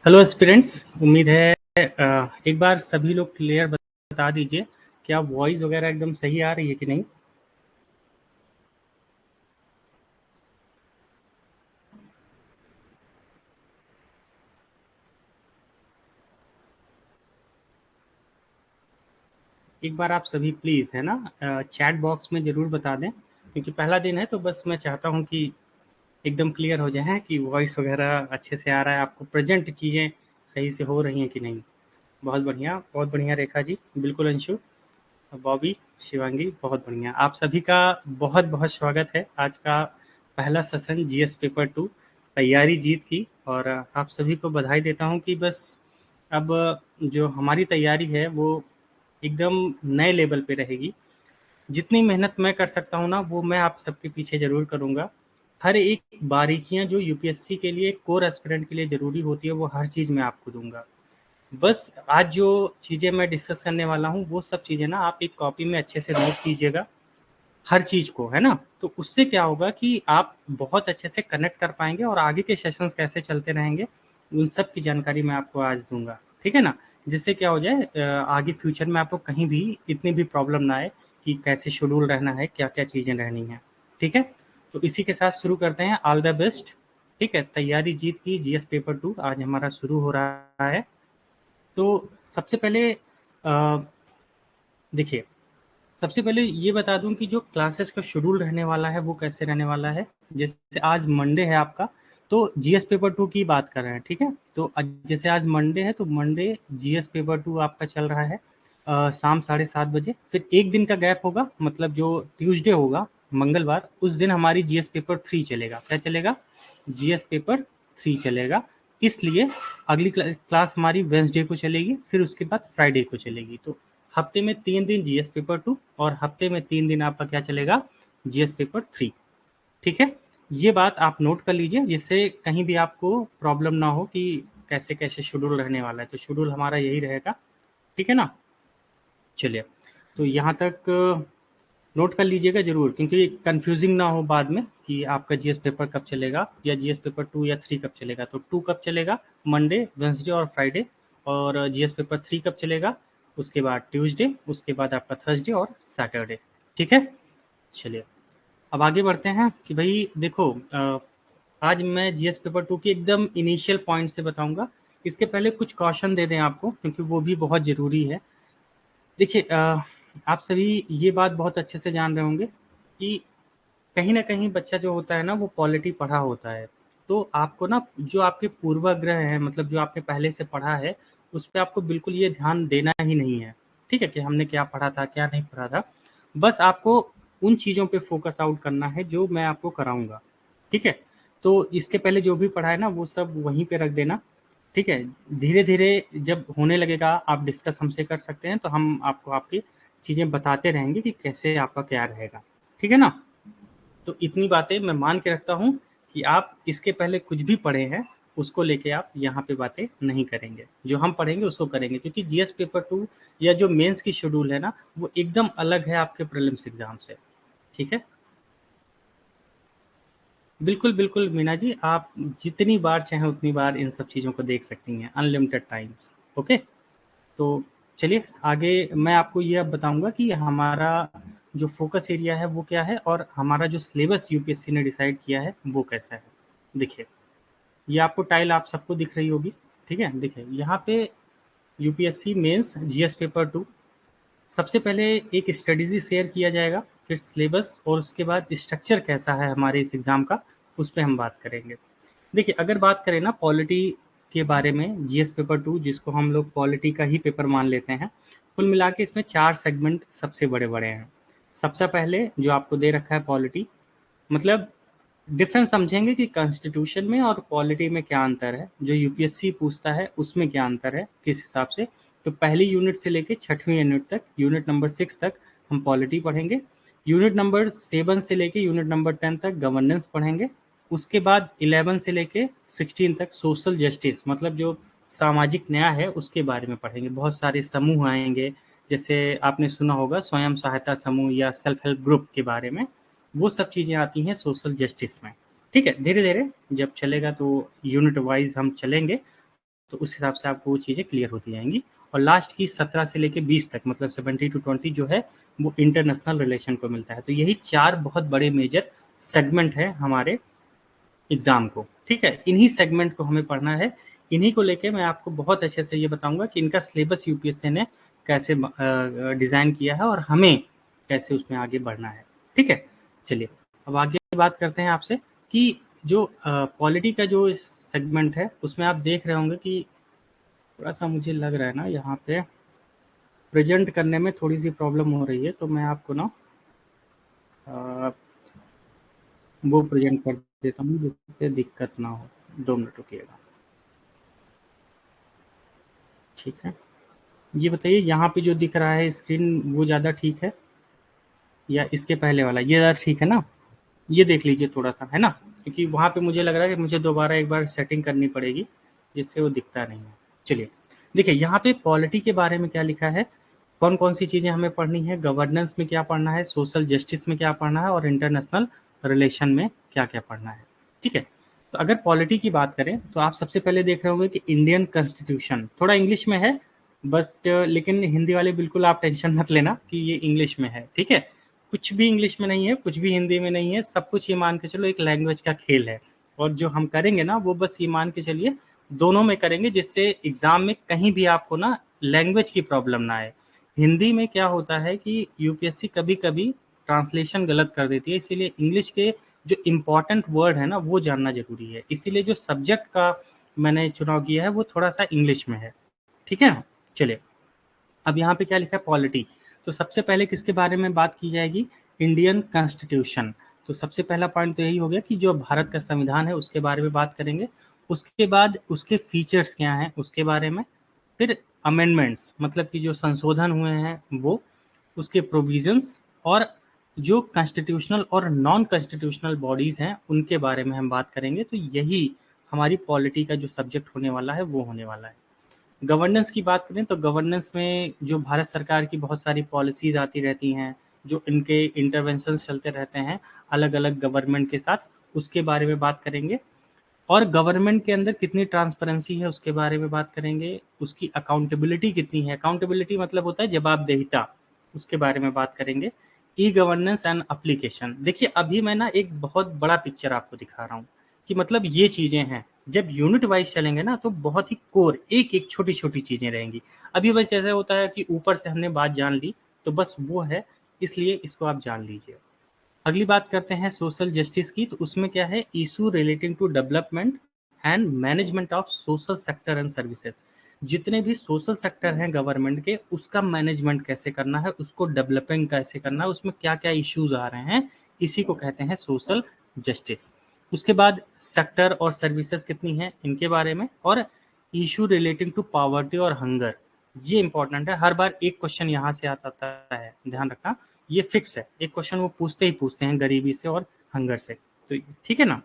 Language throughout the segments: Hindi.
Hello aspirants. उम्मीद है एक बार सभी लोग क्लियर बता दीजिए क्या वॉइस वगैरह एकदम सही आ रही है कि नहीं। एक बार आप सभी प्लीज़ है ना चैट बॉक्स में ज़रूर बता दें, क्योंकि पहला दिन है तो बस मैं चाहता हूँ कि एकदम क्लियर हो जाए कि वॉइस वगैरह अच्छे से आ रहा है, आपको प्रेजेंट चीज़ें सही से हो रही हैं कि नहीं। बहुत बढ़िया रेखा जी, बिल्कुल अंशु, बॉबी, शिवांगी, बहुत बढ़िया। आप सभी का बहुत-बहुत स्वागत है। आज का पहला सेशन जीएस पेपर 2 तैयारी जीत की। और आप सभी को बधाई देता हूँ कि बस अब जो हमारी तैयारी है वो एकदम नए लेवल पे रहेगी। जितनी मेहनत मैं कर सकता हूँ ना वो मैं आप सबके पीछे ज़रूर करूँगा। हर एक बारीकियाँ जो यूपीएससी के लिए कोर एस्पिरेंट के लिए ज़रूरी होती है वो हर चीज़ मैं आपको दूँगा। बस आज जो चीज़ें मैं डिस्कस करने वाला हूँ वो सब चीज़ें ना आप एक कॉपी में अच्छे से नोट कीजिएगा, हर चीज़ को, है ना? तो उससे क्या होगा कि आप बहुत अच्छे से कनेक्ट कर पाएँगे और आगे के सेशंस कैसे चलते रहेंगे, उन सब की जानकारी मैं आपको आज दूँगा, ठीक है ना? जिससे क्या हो जाए आगे फ्यूचर में आपको कहीं भी इतनी भी प्रॉब्लम ना आए कि कैसे शेड्यूल रहना है, क्या-क्या चीज़ें रहनी हैं, ठीक है? तो इसी के साथ शुरू करते हैं। ऑल द बेस्ट, ठीक है? तैयारी जीत की जीएस पेपर 2 आज हमारा शुरू हो रहा है। तो सबसे पहले देखिए, सबसे पहले ये बता दूँ कि जो क्लासेस का शेड्यूल रहने वाला है, वो कैसे रहने वाला है। जैसे आज मंडे है आपका, तो जीएस पेपर 2 की बात कर रहे हैं, ठीक है? तो जैसे आज मंडे है, तो मंडे जीएस पेपर 2 आपका चल रहा है शाम 7:30 बजे। फिर 1 दिन का गैप होगा, मतलब जो ट्यूसडे होगा, मंगलवार, उस दिन हमारी जीएस पेपर 3 चलेगा। क्या चलेगा? जीएस पेपर 3 चलेगा। इसलिए अगली क्लास हमारी वेडनेसडे को चलेगी, फिर उसके बाद फ्राइडे को चलेगी। तो हफ्ते में 3 दिन जीएस पेपर 2 और हफ्ते में 3 दिन आपका क्या चलेगा? जीएस पेपर 3, ठीक है? ये बात आप नोट कर लीजिए, जिससे कहीं भी आपको प्रॉब्लम ना हो कि कैसे-कैसे शेड्यूल रहने वाला है। तो शेड्यूल हमारा यही रहेगा, ठीक है ना? चलिए, तो यहाँ तक नोट कर लीजिएगा ज़रूर, क्योंकि कन्फ्यूजिंग ना हो बाद में कि आपका जीएस पेपर कब चलेगा या जीएस पेपर 2 या 3 कब चलेगा। तो 2 कब चलेगा? मंडे, वेडनेसडे और फ्राइडे। और जीएस पेपर 3 कब चलेगा? उसके बाद ट्यूसडे, उसके बाद आपका थर्सडे और सैटरडे, ठीक है? चलिए, अब आगे बढ़ते हैं कि भई देखो आज मैं जीएस पेपर 2 की एकदम इनिशियल पॉइंट से बताऊँगा। इसके पहले कुछ कॉशन दे दें आपको, क्योंकि वो भी बहुत ज़रूरी है। देखिए आप सभी ये बात बहुत अच्छे से जान रहे होंगे कि कहीं न कहीं बच्चा जो होता है ना वो पॉलिटी पढ़ा होता है। तो आपको ना जो आपके पूर्वाग्रह हैं, मतलब जो आपने पहले से पढ़ा है, उस पे आपको बिल्कुल ये ध्यान देना ही नहीं है। ठीक है? कि हमने क्या पढ़ा था, क्या नहीं पढ़ा था। बस आपको उन चीज़ों पे फ़ोकस आउट करना है जो मैं आपको कराऊँगा। ठीक है? तो इसके पहले जो भी पढ़ा है ना वो सब वहीं पे रख देना। ठीक है? धीरे-धीरे जब होने लगेगा आप डिस्कस हमसे कर सकते हैं, तो हम आपको आपकी चीज़ें बताते रहेंगे कि कैसे आपका क्या रहेगा। ठीक है ना? तो इतनी बातें मैं मान के रखता हूँ कि आप इसके पहले कुछ भी पढ़े हैं, उसको लेके आप यहाँ पे बातें नहीं करेंगे। जो हम पढ़ेंगे उसको करेंगे, क्योंकि जीएस पेपर 2 या जो मेंस की शेड्यूल है ना, वो एकदम अलग है आपके प्रीलिम्स एग्ज़ाम से। ठीक है? बिल्कुल, बिल्कुल मीना जी, आप जितनी बार चाहें उतनी बार इन सब चीज़ों को देख सकती हैं, अनलिमिटेड टाइम्स। ओके? तो चलिए आगे मैं आपको ये अब बताऊँगा कि हमारा जो फ़ोकस एरिया है वो क्या है और हमारा जो सिलेबस यूपीएससी ने डिसाइड किया है वो कैसा है। देखिए, ये आपको टाइल आप सबको दिख रही होगी, ठीक है? देखिए, यहाँ पे यूपीएससी मेंस जीएस पेपर 2 सबसे पहले एक स्ट्रेटजी शेयर किया जाएगा, फिर सिलेबस और उसके बाद स्ट्रक्चर कैसा है हमारे इस एग्ज़ाम का, उस पे हम बात करेंगे। देखिए, अगर बात करें ना पॉलिटी के बारे में, जीएस पेपर 2 जिसको हम लोग पॉलिटी का ही पेपर मान लेते हैं, कुल मिला के इसमें 4 सेगमेंट सबसे बड़े-बड़े हैं। सबसे पहले जो आपको दे रखा है पॉलिटी, मतलब डिफरेंस समझेंगे कि कॉन्स्टिट्यूशन में और पॉलिटी में क्या अंतर है, जो यूपीएससी पूछता है उसमें क्या अंतर है, किस हिसाब से। तो पहली यूनिट से लेके छठवीं यूनिट तक, यूनिट नंबर 6 तक हम पॉलिटी पढ़ेंगे। यूनिट नंबर 7 से लेके यूनिट नंबर 10 तक गवर्नेंस पढ़ेंगे। उसके बाद 11 से लेके 16 तक सोशल जस्टिस, मतलब जो सामाजिक न्याय है उसके बारे में पढ़ेंगे। बहुत सारे समूह आएंगे, जैसे आपने सुना होगा स्वयं सहायता समूह या सेल्फ हेल्प ग्रुप के बारे में, वो सब चीज़ें आती हैं सोशल जस्टिस में। ठीक है, धीरे धीरे जब चलेगा तो यूनिट वाइज हम चलेंगे, तो उस हिसाब से आपको वो चीज़ें क्लियर होती जाएंगी। और लास्ट की 17 से लेके 20 तक, मतलब 70 to 20 जो है वो इंटरनेशनल रिलेशन को मिलता है। तो यही 4 बहुत बड़े मेजर सेगमेंट है हमारे एग्जाम को, ठीक है। इन्हीं सेगमेंट को हमें पढ़ना है। इन्हीं को लेके मैं आपको बहुत अच्छे से ये बताऊंगा कि इनका सिलेबस यूपीएससी ने कैसे डिज़ाइन किया है और हमें कैसे उसमें आगे बढ़ना है, ठीक है। चलिए अब आगे बात करते हैं आपसे कि जो पॉलिटी का जो सेगमेंट है उसमें आप देख रहे होंगे कि थोड़ा सा मुझे लग रहा है ना यहाँ पे प्रेजेंट करने में थोड़ी सी प्रॉब्लम हो रही है, तो मैं आपको ना वो प्रेजेंट कर देता हूँ जिससे दिक्कत ना हो। 2 मिनट रुकिएगा, ठीक है। ये बताइए यहाँ पे जो दिख रहा है स्क्रीन वो ज़्यादा ठीक है या इसके पहले वाला ये ज़्यादा ठीक है ना? ये देख लीजिए थोड़ा सा, है ना? क्योंकि वहाँ पे मुझे लग रहा है कि मुझे दोबारा एक बार सेटिंग करनी पड़ेगी जिससे वो दिखता नहीं है। चलिए देखिए यहाँ पे पॉलिटी के बारे में क्या लिखा है, कौन कौन सी चीज़ें हमें पढ़नी है, गवर्नेंस में क्या पढ़ना है, सोशल जस्टिस में क्या पढ़ना है और इंटरनेशनल रिलेशन में क्या क्या पढ़ना है, ठीक है। तो अगर पॉलिटी की बात करें तो आप सबसे पहले देख रहे होंगे कि इंडियन कॉन्स्टिट्यूशन थोड़ा इंग्लिश में है बस, लेकिन हिंदी वाले बिल्कुल आप टेंशन मत लेना कि ये इंग्लिश में है, ठीक है। कुछ भी इंग्लिश में नहीं है, कुछ भी हिंदी में नहीं है, सब कुछ ये मान के चलो एक लैंग्वेज का खेल है। और जो हम करेंगे ना वो बस ये मान के चलिए दोनों में करेंगे जिससे एग्जाम में कहीं भी आपको ना लैंग्वेज की प्रॉब्लम ना आए। हिंदी में क्या होता है कि यूपीएससी कभी कभी ट्रांसलेशन गलत कर देती है, इसीलिए इंग्लिश के जो इम्पोर्टेंट वर्ड है ना वो जानना जरूरी है, इसीलिए जो सब्जेक्ट का मैंने चुनाव किया है वो थोड़ा सा इंग्लिश में है, ठीक है ना। चलिए अब यहाँ पे क्या लिखा है पॉलिटी, तो सबसे पहले किसके बारे में बात की जाएगी, इंडियन कॉन्स्टिट्यूशन। तो सबसे पहला पॉइंट तो यही हो गया कि जो भारत का संविधान है उसके बारे में बात करेंगे। उसके बाद उसके फीचर्स क्या हैं उसके बारे में, फिर अमेंडमेंट्स मतलब कि जो संशोधन हुए हैं वो, उसके प्रोविजंस और जो कॉन्स्टिट्यूशनल और नॉन कॉन्स्टिट्यूशनल बॉडीज हैं उनके बारे में हम बात करेंगे। तो यही हमारी पॉलिटी का जो सब्जेक्ट होने वाला है वो होने वाला है। गवर्नेंस की बात करें तो गवर्नेंस में जो भारत सरकार की बहुत सारी पॉलिसीज आती रहती हैं, जो इनके इंटरवेंशंस चलते रहते हैं अलग अलग गवर्नमेंट के साथ, उसके बारे में बात करेंगे। और गवर्नमेंट के अंदर कितनी ट्रांसपेरेंसी है उसके बारे में बात करेंगे, उसकी अकाउंटेबिलिटी कितनी है, अकाउंटेबिलिटी मतलब होता है जवाबदेहिता, उसके बारे में बात करेंगे। ई गवर्नेंस एंड एप्लीकेशन, देखिए अभी मैं ना एक बहुत बड़ा पिक्चर आपको दिखा रहा हूँ कि मतलब ये चीजें हैं, जब यूनिट वाइज चलेंगे ना तो बहुत ही कोर एक एक छोटी छोटी चीजें रहेंगी। अभी बस ऐसा होता है कि ऊपर से हमने बात जान ली तो बस वो है, इसलिए इसको आप जान लीजिए। अगली बात करते हैं सोशल जस्टिस की, तो उसमें क्या है, issue relating to development and management of social sector and services. जितने भी सोशल सेक्टर हैं गवर्नमेंट के उसका मैनेजमेंट कैसे करना है, उसको डेवलपिंग कैसे करना है, उसमें क्या क्या इश्यूज आ रहे हैं, इसी को कहते हैं सोशल जस्टिस। उसके बाद सेक्टर और सर्विसेज कितनी हैं इनके बारे में, और इशू रिलेटिंग टू पॉवर्टी और हंगर, ये इंपॉर्टेंट है, हर बार एक क्वेश्चन यहाँ से आता है, ध्यान रखना ये फिक्स है, एक क्वेश्चन वो पूछते ही पूछते हैं गरीबी से और हंगर से, तो ठीक है ना।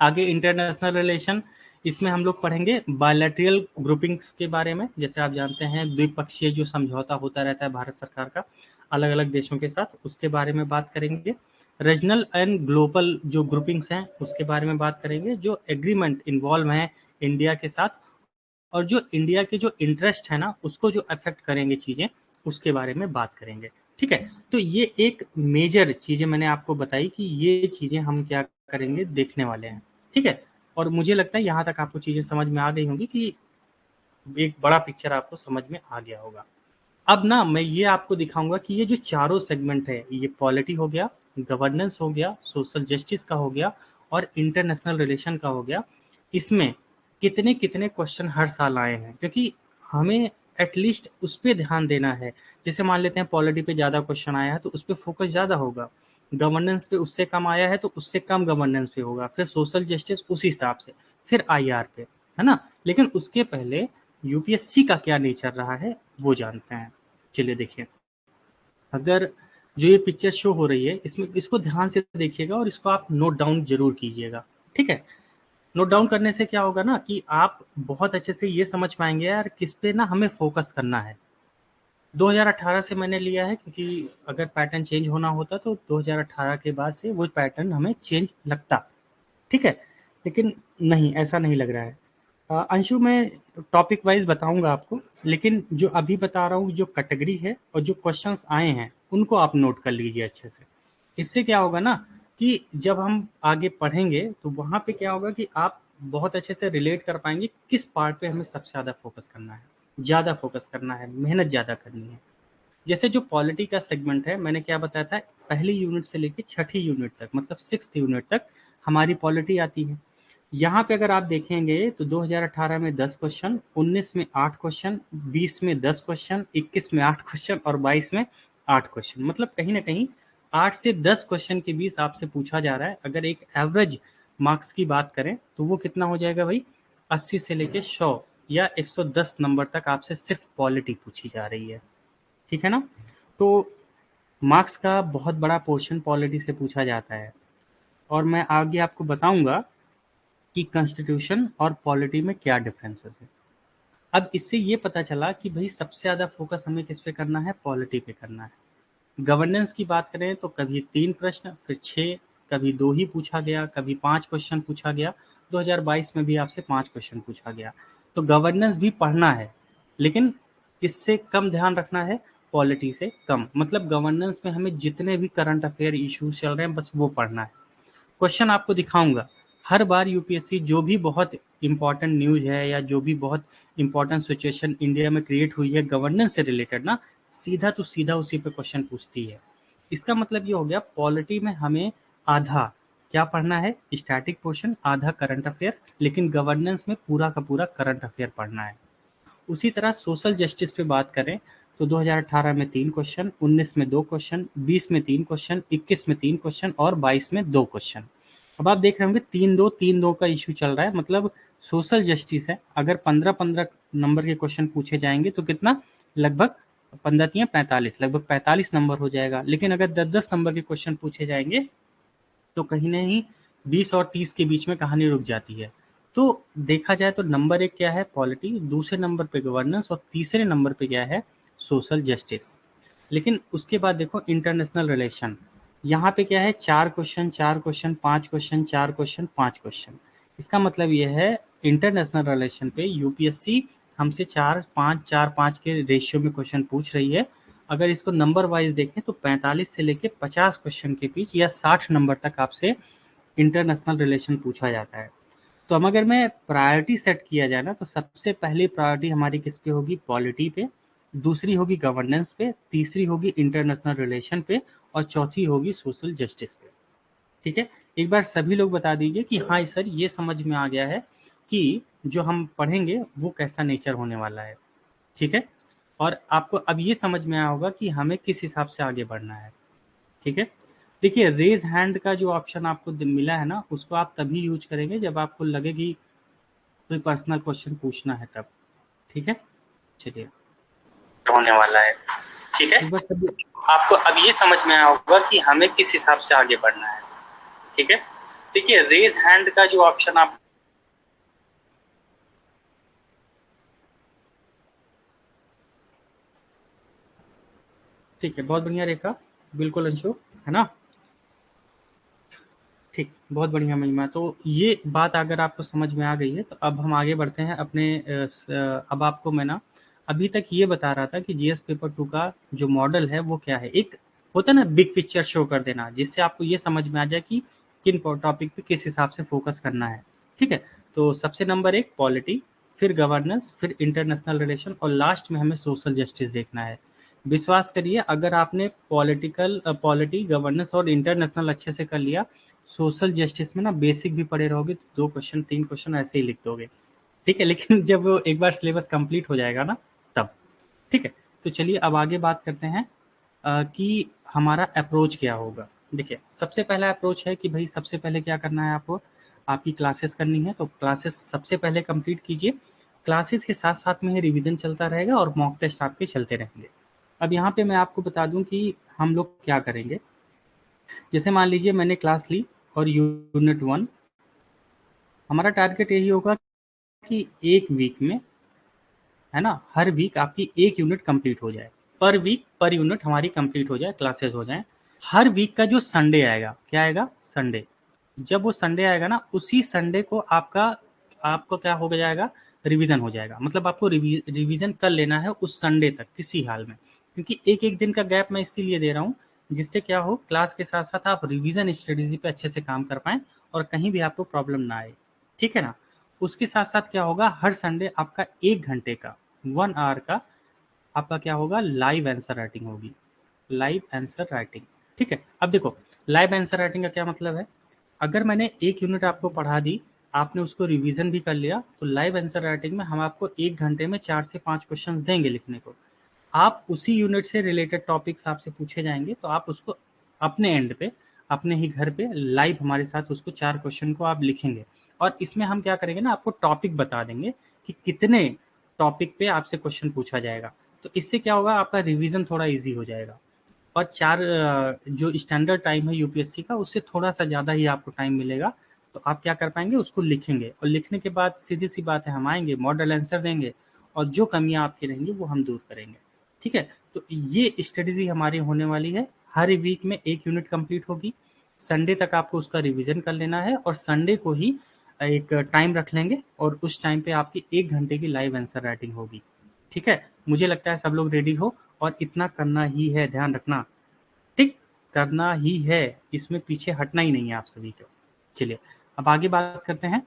आगे इंटरनेशनल रिलेशन, इसमें हम लोग पढ़ेंगे बायलैटरल ग्रुपिंग्स के बारे में। जैसे आप जानते हैं द्विपक्षीय जो समझौता होता रहता है भारत सरकार का अलग अलग देशों के साथ, उसके बारे में बात करेंगे। रीजनल एंड ग्लोबल जो ग्रुपिंग्स हैं उसके बारे में बात करेंगे, जो एग्रीमेंट इन्वॉल्व हैं इंडिया के साथ और जो इंडिया के जो इंटरेस्ट है ना उसको जो अफेक्ट करेंगे चीज़ें, उसके बारे में बात करेंगे, ठीक है। तो ये एक मेजर चीज़ें मैंने आपको बताई कि ये चीज़ें हम क्या करेंगे देखने वाले हैं, ठीक है। और मुझे लगता है यहाँ तक आपको चीज़ें समझ में आ गई होंगी कि एक बड़ा पिक्चर आपको समझ में आ गया होगा। अब ना मैं ये आपको दिखाऊंगा कि ये जो चारों सेगमेंट है, ये पॉलिटी हो गया, गवर्नेंस हो गया, सोशल जस्टिस का हो गया और इंटरनेशनल रिलेशन का हो गया, इसमें कितने कितने क्वेश्चन हर साल आए हैं, क्योंकि हमें एटलीस्ट उस पर ध्यान देना है। जैसे मान लेते हैं पॉलिटी पे ज़्यादा क्वेश्चन आया है तो उस पर फोकस ज़्यादा होगा, गवर्नेंस पे उससे कम आया है तो उससे कम गवर्नेंस पे होगा, फिर सोशल जस्टिस उस हिसाब से, फिर आईआर पे, है ना। लेकिन उसके पहले यूपीएससी का क्या नेचर रहा है वो जानते हैं। चलिए देखिए, अगर जो ये पिक्चर शो हो रही है इसमें इसको ध्यान से देखिएगा और इसको आप नोट डाउन जरूर कीजिएगा, ठीक है। नोट डाउन करने से क्या होगा ना कि आप बहुत अच्छे से ये समझ पाएंगे यार किस पे ना हमें फोकस करना है। 2018 से मैंने लिया है क्योंकि अगर पैटर्न चेंज होना होता तो 2018 के बाद से वो पैटर्न हमें चेंज लगता, ठीक है। लेकिन नहीं, ऐसा नहीं लग रहा है। अंशु, मैं टॉपिक वाइज बताऊंगा आपको, लेकिन जो अभी बता रहा हूँ जो कैटेगरी है और जो क्वेश्चंस आए हैं उनको आप नोट कर लीजिए अच्छे से। इससे क्या होगा ना कि जब हम आगे पढ़ेंगे तो वहाँ पे क्या होगा कि आप बहुत अच्छे से रिलेट कर पाएंगे किस पार्ट पे हमें सबसे ज़्यादा फोकस करना है, ज़्यादा फोकस करना है, मेहनत ज़्यादा करनी है। जैसे जो पॉलिटी का सेगमेंट है, मैंने क्या बताया था, पहली यूनिट से लेकर छठी यूनिट तक, मतलब 6th यूनिट तक हमारी पॉलिटी आती है। यहाँ पे अगर आप देखेंगे तो 2018 में 10 क्वेश्चन, 19 में 8 क्वेश्चन, 20 में 10 क्वेश्चन, 21 में 8 क्वेश्चन और 22 में 8 क्वेश्चन, मतलब कहीं ना कहीं 8 से 10 क्वेश्चन के बीच आपसे पूछा जा रहा है। अगर एक एवरेज मार्क्स की बात करें तो वो कितना हो जाएगा भाई, 80 से लेके 100 या 110 नंबर तक आपसे सिर्फ पॉलिटी पूछी जा रही है। ठीक है ना? तो मार्क्स का बहुत बड़ा पोर्शन पॉलिटी से पूछा जाता है। और मैं आगे आपको बताऊंगा कि कॉन्स्टिट्यूशन और पॉलिटी में क्या डिफरेंसेस है। अब इससे ये पता चला कि भाई सबसे ज़्यादा फोकस हमें किस पे करना है, पॉलिटी पे करना है। गवर्नेंस की बात करें तो कभी 3 प्रश्न, फिर 6, कभी 2 ही पूछा गया, कभी 5 क्वेश्चन पूछा गया। 2022 में भी आपसे 5 क्वेश्चन पूछा गया। तो गवर्नेंस भी पढ़ना है, लेकिन किससे कम ध्यान रखना है, पॉलिटी से कम। मतलब गवर्नेंस में हमें जितने भी करंट अफेयर इश्यूज चल रहे हैं बस वो पढ़ना है। क्वेश्चन आपको दिखाऊंगा, हर बार यूपीएससी जो भी बहुत इंपॉर्टेंट न्यूज है या जो भी बहुत इंपॉर्टेंट सिचुएशन इंडिया में क्रिएट हुई है गवर्नेंस से रिलेटेड ना, सीधा तो सीधा उसी पे क्वेश्चन पूछती है। इसका मतलब ये हो गया, पॉलिटी में हमें आधा क्या पढ़ना है, स्टैटिक पोर्शन, आधा करंट अफेयर, लेकिन गवर्नेंस में पूरा का पूरा करंट अफेयर पढ़ना है। उसी तरह सोशल जस्टिस पे बात करें तो 2018 में 3 क्वेश्चन, 19 में 2 क्वेश्चन, 20 में 3 क्वेश्चन, 21 में 3 क्वेश्चन और 22 में 2 क्वेश्चन। अब आप देख रहे होंगे 3-2 का इशू चल रहा है, मतलब सोशल जस्टिस है। अगर 15-15 नंबर के क्वेश्चन पूछे जाएंगे तो कितना, लगभग 15 या 45, लगभग 45 नंबर हो जाएगा। लेकिन अगर 10-10 नंबर के क्वेश्चन पूछे जाएंगे तो कहीं नहीं 20 और 30 के बीच में कहानी रुक जाती है। तो देखा जाए तो नंबर 1 क्या है, पॉलिटी, दूसरे नंबर पे गवर्नेंस और तीसरे नंबर पे क्या है, सोशल जस्टिस। लेकिन उसके बाद देखो इंटरनेशनल रिलेशन, यहाँ पे क्या है, 4 question, 4 question, 5 question, 4 question, 5 question. इसका मतलब ये है इंटरनेशनल रिलेशन पे यूपीएससी हमसे 4-5 के रेशियो में क्वेश्चन पूछ रही है। अगर इसको नंबर वाइज देखें तो 45 से लेके 50 क्वेश्चन के बीच या 60 नंबर तक आपसे इंटरनेशनल रिलेशन पूछा जाता है। तो हम अगर मैं प्रायोरिटी सेट किया जाए ना तो सबसे पहली प्रायोरिटी हमारी किस पे होगी, पॉलिटी पे, दूसरी होगी गवर्नेंस पे, तीसरी होगी इंटरनेशनल रिलेशन पे और चौथी होगी सोशल जस्टिस पे। ठीक है, एक बार सभी लोग बता दीजिए कि हाँ सर ये समझ में आ गया है कि जो हम पढ़ेंगे वो कैसा नेचर होने वाला है। ठीक है, और आपको अब ये समझ में आया होगा कि हमें किस हिसाब से आगे बढ़ना है। ठीक है, देखिए रेज हैंड का जो ऑप्शन आपको मिला है ना, उसको आप तभी यूज करेंगे जब आपको लगे कि कोई पर्सनल क्वेश्चन पूछना है तब। ठीक है, चलिए होने वाला है। ठीक है, बस अभी आपको अब ये समझ में आया होगा कि हमें किस हिसाब से आगे बढ़ना है। ठीक है, देखिए रेज हैंड का जो ऑप्शन आप, ठीक है, बहुत बढ़िया रेखा, बिल्कुल अंशु, है ना? ठीक, बहुत बढ़िया महिमा। तो ये बात अगर आपको समझ में आ गई है तो अब हम आगे बढ़ते हैं अपने अब आपको मैं ना अभी तक ये बता रहा था कि जीएस पेपर 2 का जो मॉडल है वो क्या है। एक होता है ना बिग पिक्चर शो कर देना, जिससे आपको ये समझ में आ जाए कि किन टॉपिक पे किस हिसाब से फोकस करना है। ठीक है, तो सबसे नंबर 1 पॉलिटी, फिर गवर्नेंस, फिर इंटरनेशनल रिलेशन और लास्ट में हमें सोशल जस्टिस देखना है। विश्वास करिए अगर आपने पॉलिटी, गवर्नेंस और इंटरनेशनल अच्छे से कर लिया, सोशल जस्टिस में ना बेसिक भी पढ़े रहोगे तो 2 क्वेश्चन 3 क्वेश्चन ऐसे ही लिख दोगे। ठीक है, लेकिन जब वो एक बार सिलेबस कंप्लीट हो जाएगा ना तब। ठीक है, तो चलिए अब आगे बात करते हैं कि हमारा अप्रोच क्या होगा। देखिए सबसे पहला अप्रोच है कि भाई सबसे पहले क्या करना है आपको, आपकी क्लासेस करनी है तो क्लासेस सबसे पहले कंप्लीट कीजिए। क्लासेस के साथ साथ में ही रिवीजन चलता रहेगा और मॉक टेस्ट आपके चलते रहेंगे। अब यहाँ पे मैं आपको बता दूं कि हम लोग क्या करेंगे। जैसे मान लीजिए मैंने क्लास ली और यूनिट 1, हमारा टारगेट यही होगा कि एक वीक में, है ना, हर वीक आपकी एक यूनिट कंप्लीट हो जाए, पर वीक पर यूनिट हमारी कंप्लीट हो जाए, क्लासेस हो जाएं। हर वीक का जो संडे आएगा, क्या आएगा, संडे, जब वो संडे आएगा ना उसी संडे को आपका आपको क्या हो जाएगा, रिवीजन हो जाएगा। मतलब आपको रिवीजन कर लेना है उस संडे तक किसी हाल में, क्योंकि एक एक दिन का गैप मैं इसीलिए दे रहा हूँ जिससे क्या हो, क्लास के साथ साथ आप रिवीजन स्ट्रेटेजी पे अच्छे से काम कर पाएँ और कहीं भी आपको प्रॉब्लम ना आए, ठीक है ना। उसके साथ साथ क्या होगा, हर संडे आपका 1 घंटे का 1 आवर का आपका क्या होगा, लाइव आंसर राइटिंग होगी, लाइव आंसर राइटिंग। ठीक है, अब देखो लाइव आंसर राइटिंग का क्या मतलब है, अगर मैंने एक यूनिट आपको पढ़ा दी, आपने उसको रिवीजन भी कर लिया, तो लाइव आंसर राइटिंग में हम आपको 1 घंटे में 4 से 5 क्वेश्चंस देंगे लिखने को। आप उसी यूनिट से रिलेटेड टॉपिक्स आपसे पूछे जाएंगे, तो आप उसको अपने एंड पे, अपने ही घर पे लाइव हमारे साथ उसको 4 क्वेश्चन को आप लिखेंगे। और इसमें हम क्या करेंगे ना, आपको टॉपिक बता देंगे कि कितने टॉपिक पे आपसे क्वेश्चन पूछा जाएगा। तो इससे क्या होगा, आपका रिवीजन थोड़ा ईजी हो जाएगा। और जो स्टैंडर्ड टाइम है यूपीएससी का, उससे थोड़ा सा ज़्यादा ही आपको टाइम मिलेगा। तो आप क्या कर पाएंगे, उसको लिखेंगे और लिखने के बाद सीधी सी बात है, हम आएंगे मॉडल आंसर देंगे और जो कमियां आपकी रहेंगी वो हम दूर करेंगे। ठीक है, तो ये स्ट्रेटेजी हमारी होने वाली है। हर वीक में एक यूनिट कंप्लीट होगी, संडे तक आपको उसका रिवीजन कर लेना है और संडे को ही एक टाइम रख लेंगे और उस टाइम पे आपकी 1 घंटे की लाइव आंसर राइटिंग होगी। ठीक है, मुझे लगता है सब लोग रेडी हो, और इतना करना ही है, ध्यान रखना। ठीक, करना ही है, इसमें पीछे हटना ही नहीं है आप सभी को। चलिए अब आगे बात करते हैं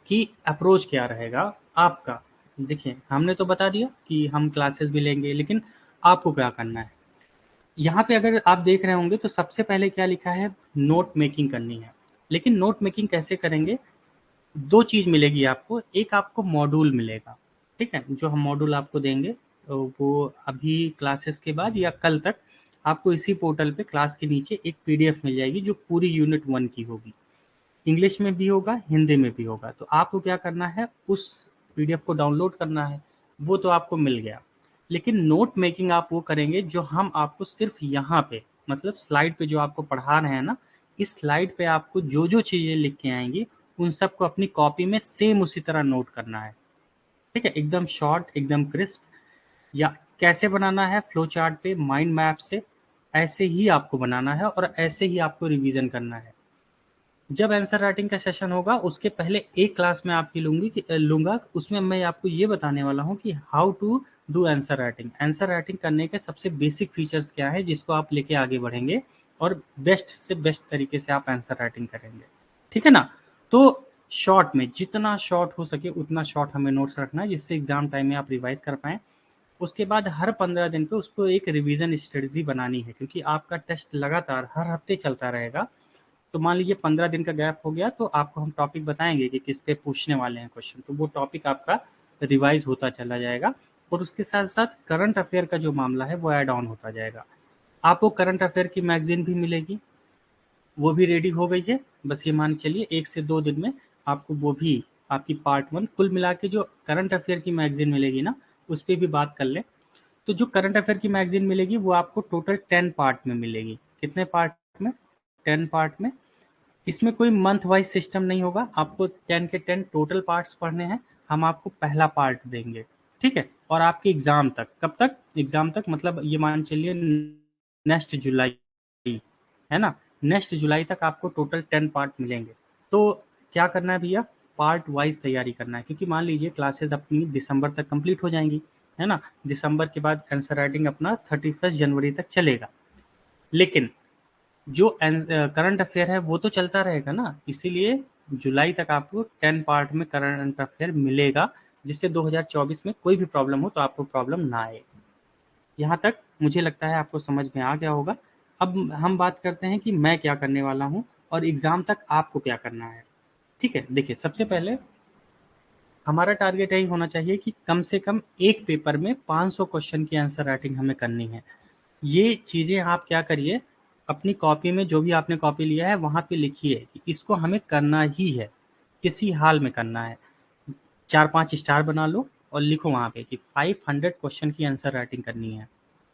कि अप्रोच क्या रहेगा आपका। देखिए हमने तो बता दिया कि हम क्लासेस भी लेंगे, लेकिन आपको क्या करना है। यहाँ पे अगर आप देख रहे होंगे तो सबसे पहले क्या लिखा है, नोट मेकिंग करनी है। लेकिन नोट मेकिंग कैसे करेंगे, दो चीज मिलेगी आपको, एक आपको मॉड्यूल मिलेगा, ठीक है, जो हम मॉड्यूल आपको देंगे, तो वो अभी क्लासेस के बाद या कल तक आपको इसी पोर्टल पे क्लास के नीचे एक पीडीएफ मिल जाएगी जो पूरी यूनिट 1 की होगी। इंग्लिश में भी होगा, हिंदी में भी होगा। तो आपको क्या करना है, उस पीडीएफ को डाउनलोड करना है, वो तो आपको मिल गया। लेकिन नोट मेकिंग आप वो करेंगे जो हम आपको सिर्फ यहाँ पे, मतलब स्लाइड पे जो आपको पढ़ा रहे हैं ना, इस स्लाइड पे आपको जो जो चीज़ें लिख के आएंगी उन सबको अपनी कॉपी में सेम उसी तरह नोट करना है। ठीक है, एकदम शॉर्ट, एकदम क्रिस्प। या कैसे बनाना है, फ्लो चार्ट पे, माइंड मैप से, ऐसे ही आपको बनाना है और ऐसे ही आपको रिवीजन करना है। जब आंसर राइटिंग का सेशन होगा उसके पहले एक क्लास में आपकी लूंगा, उसमें मैं आपको ये बताने वाला हूँ कि how to do answer writing. Answer writing करने के सबसे बेसिक फीचर्स क्या है जिसको आप लेके आगे बढ़ेंगे और बेस्ट से बेस्ट तरीके से आप आंसर राइटिंग करेंगे। ठीक है ना। तो शॉर्ट में जितना शॉर्ट हो सके उतना शॉर्ट हमें नोट्स रखना है, जिससे एग्जाम टाइम में आप रिवाइज कर पाएँ। उसके बाद हर 15 दिन पे उसको एक रिवीजन स्ट्रेटजी बनानी है, क्योंकि आपका टेस्ट लगातार हर हफ्ते चलता रहेगा। तो मान लीजिए 15 दिन का गैप हो गया, तो आपको हम टॉपिक बताएंगे कि किस पे पूछने वाले हैं क्वेश्चन, तो वो टॉपिक आपका रिवाइज होता चला जाएगा। और उसके साथ साथ करंट अफेयर का जो मामला है वो ऐड ऑन होता जाएगा। आपको करंट अफेयर की मैगजीन भी मिलेगी, वो भी रेडी हो गई है। बस ये मान चलिए 1 से 2 दिन में आपको वो भी, आपकी पार्ट 1 कुल मिला के जो करंट अफेयर की मैगजीन मिलेगी ना, उस पर भी बात कर लें। तो जो करंट अफेयर की मैगजीन मिलेगी वो आपको टोटल 10 पार्ट में मिलेगी। कितने पार्ट में, 10 पार्ट में। इसमें कोई मंथ वाइज सिस्टम नहीं होगा, आपको 10 के 10 टोटल पार्ट्स पढ़ने हैं। हम आपको पहला पार्ट देंगे, ठीक है, और आपके एग्जाम तक, कब तक, एग्जाम तक मतलब ये मान चलिए नेक्स्ट जुलाई, है ना, नेक्स्ट जुलाई तक आपको टोटल 10 पार्ट मिलेंगे। तो क्या करना है भैया, पार्ट वाइज तैयारी करना है, क्योंकि मान लीजिए क्लासेस अपनी दिसंबर तक कंप्लीट हो जाएंगी, है ना। दिसंबर के बाद आंसर राइटिंग अपना 31 जनवरी तक चलेगा। लेकिन जो करंट अफेयर है वो तो चलता रहेगा ना, इसीलिए जुलाई तक आपको 10 पार्ट में करंट अफेयर मिलेगा, जिससे 2024 में कोई भी प्रॉब्लम हो तो आपको प्रॉब्लम ना आए। यहाँ तक मुझे लगता है आपको समझ में आ गया होगा। अब हम बात करते हैं कि मैं क्या करने वाला हूँ और एग्ज़ाम तक आपको क्या करना है। ठीक है, देखिए सबसे पहले हमारा टारगेट यही होना चाहिए कि कम से कम एक पेपर में 500 क्वेश्चन की आंसर राइटिंग हमें करनी है। ये चीज़ें आप क्या करिए, अपनी कॉपी में, जो भी आपने कॉपी लिया है वहाँ पे लिखिए कि इसको हमें करना ही है, किसी हाल में करना है। 4-5 स्टार बना लो और लिखो वहाँ पे कि 500 क्वेश्चन की आंसर राइटिंग करनी है।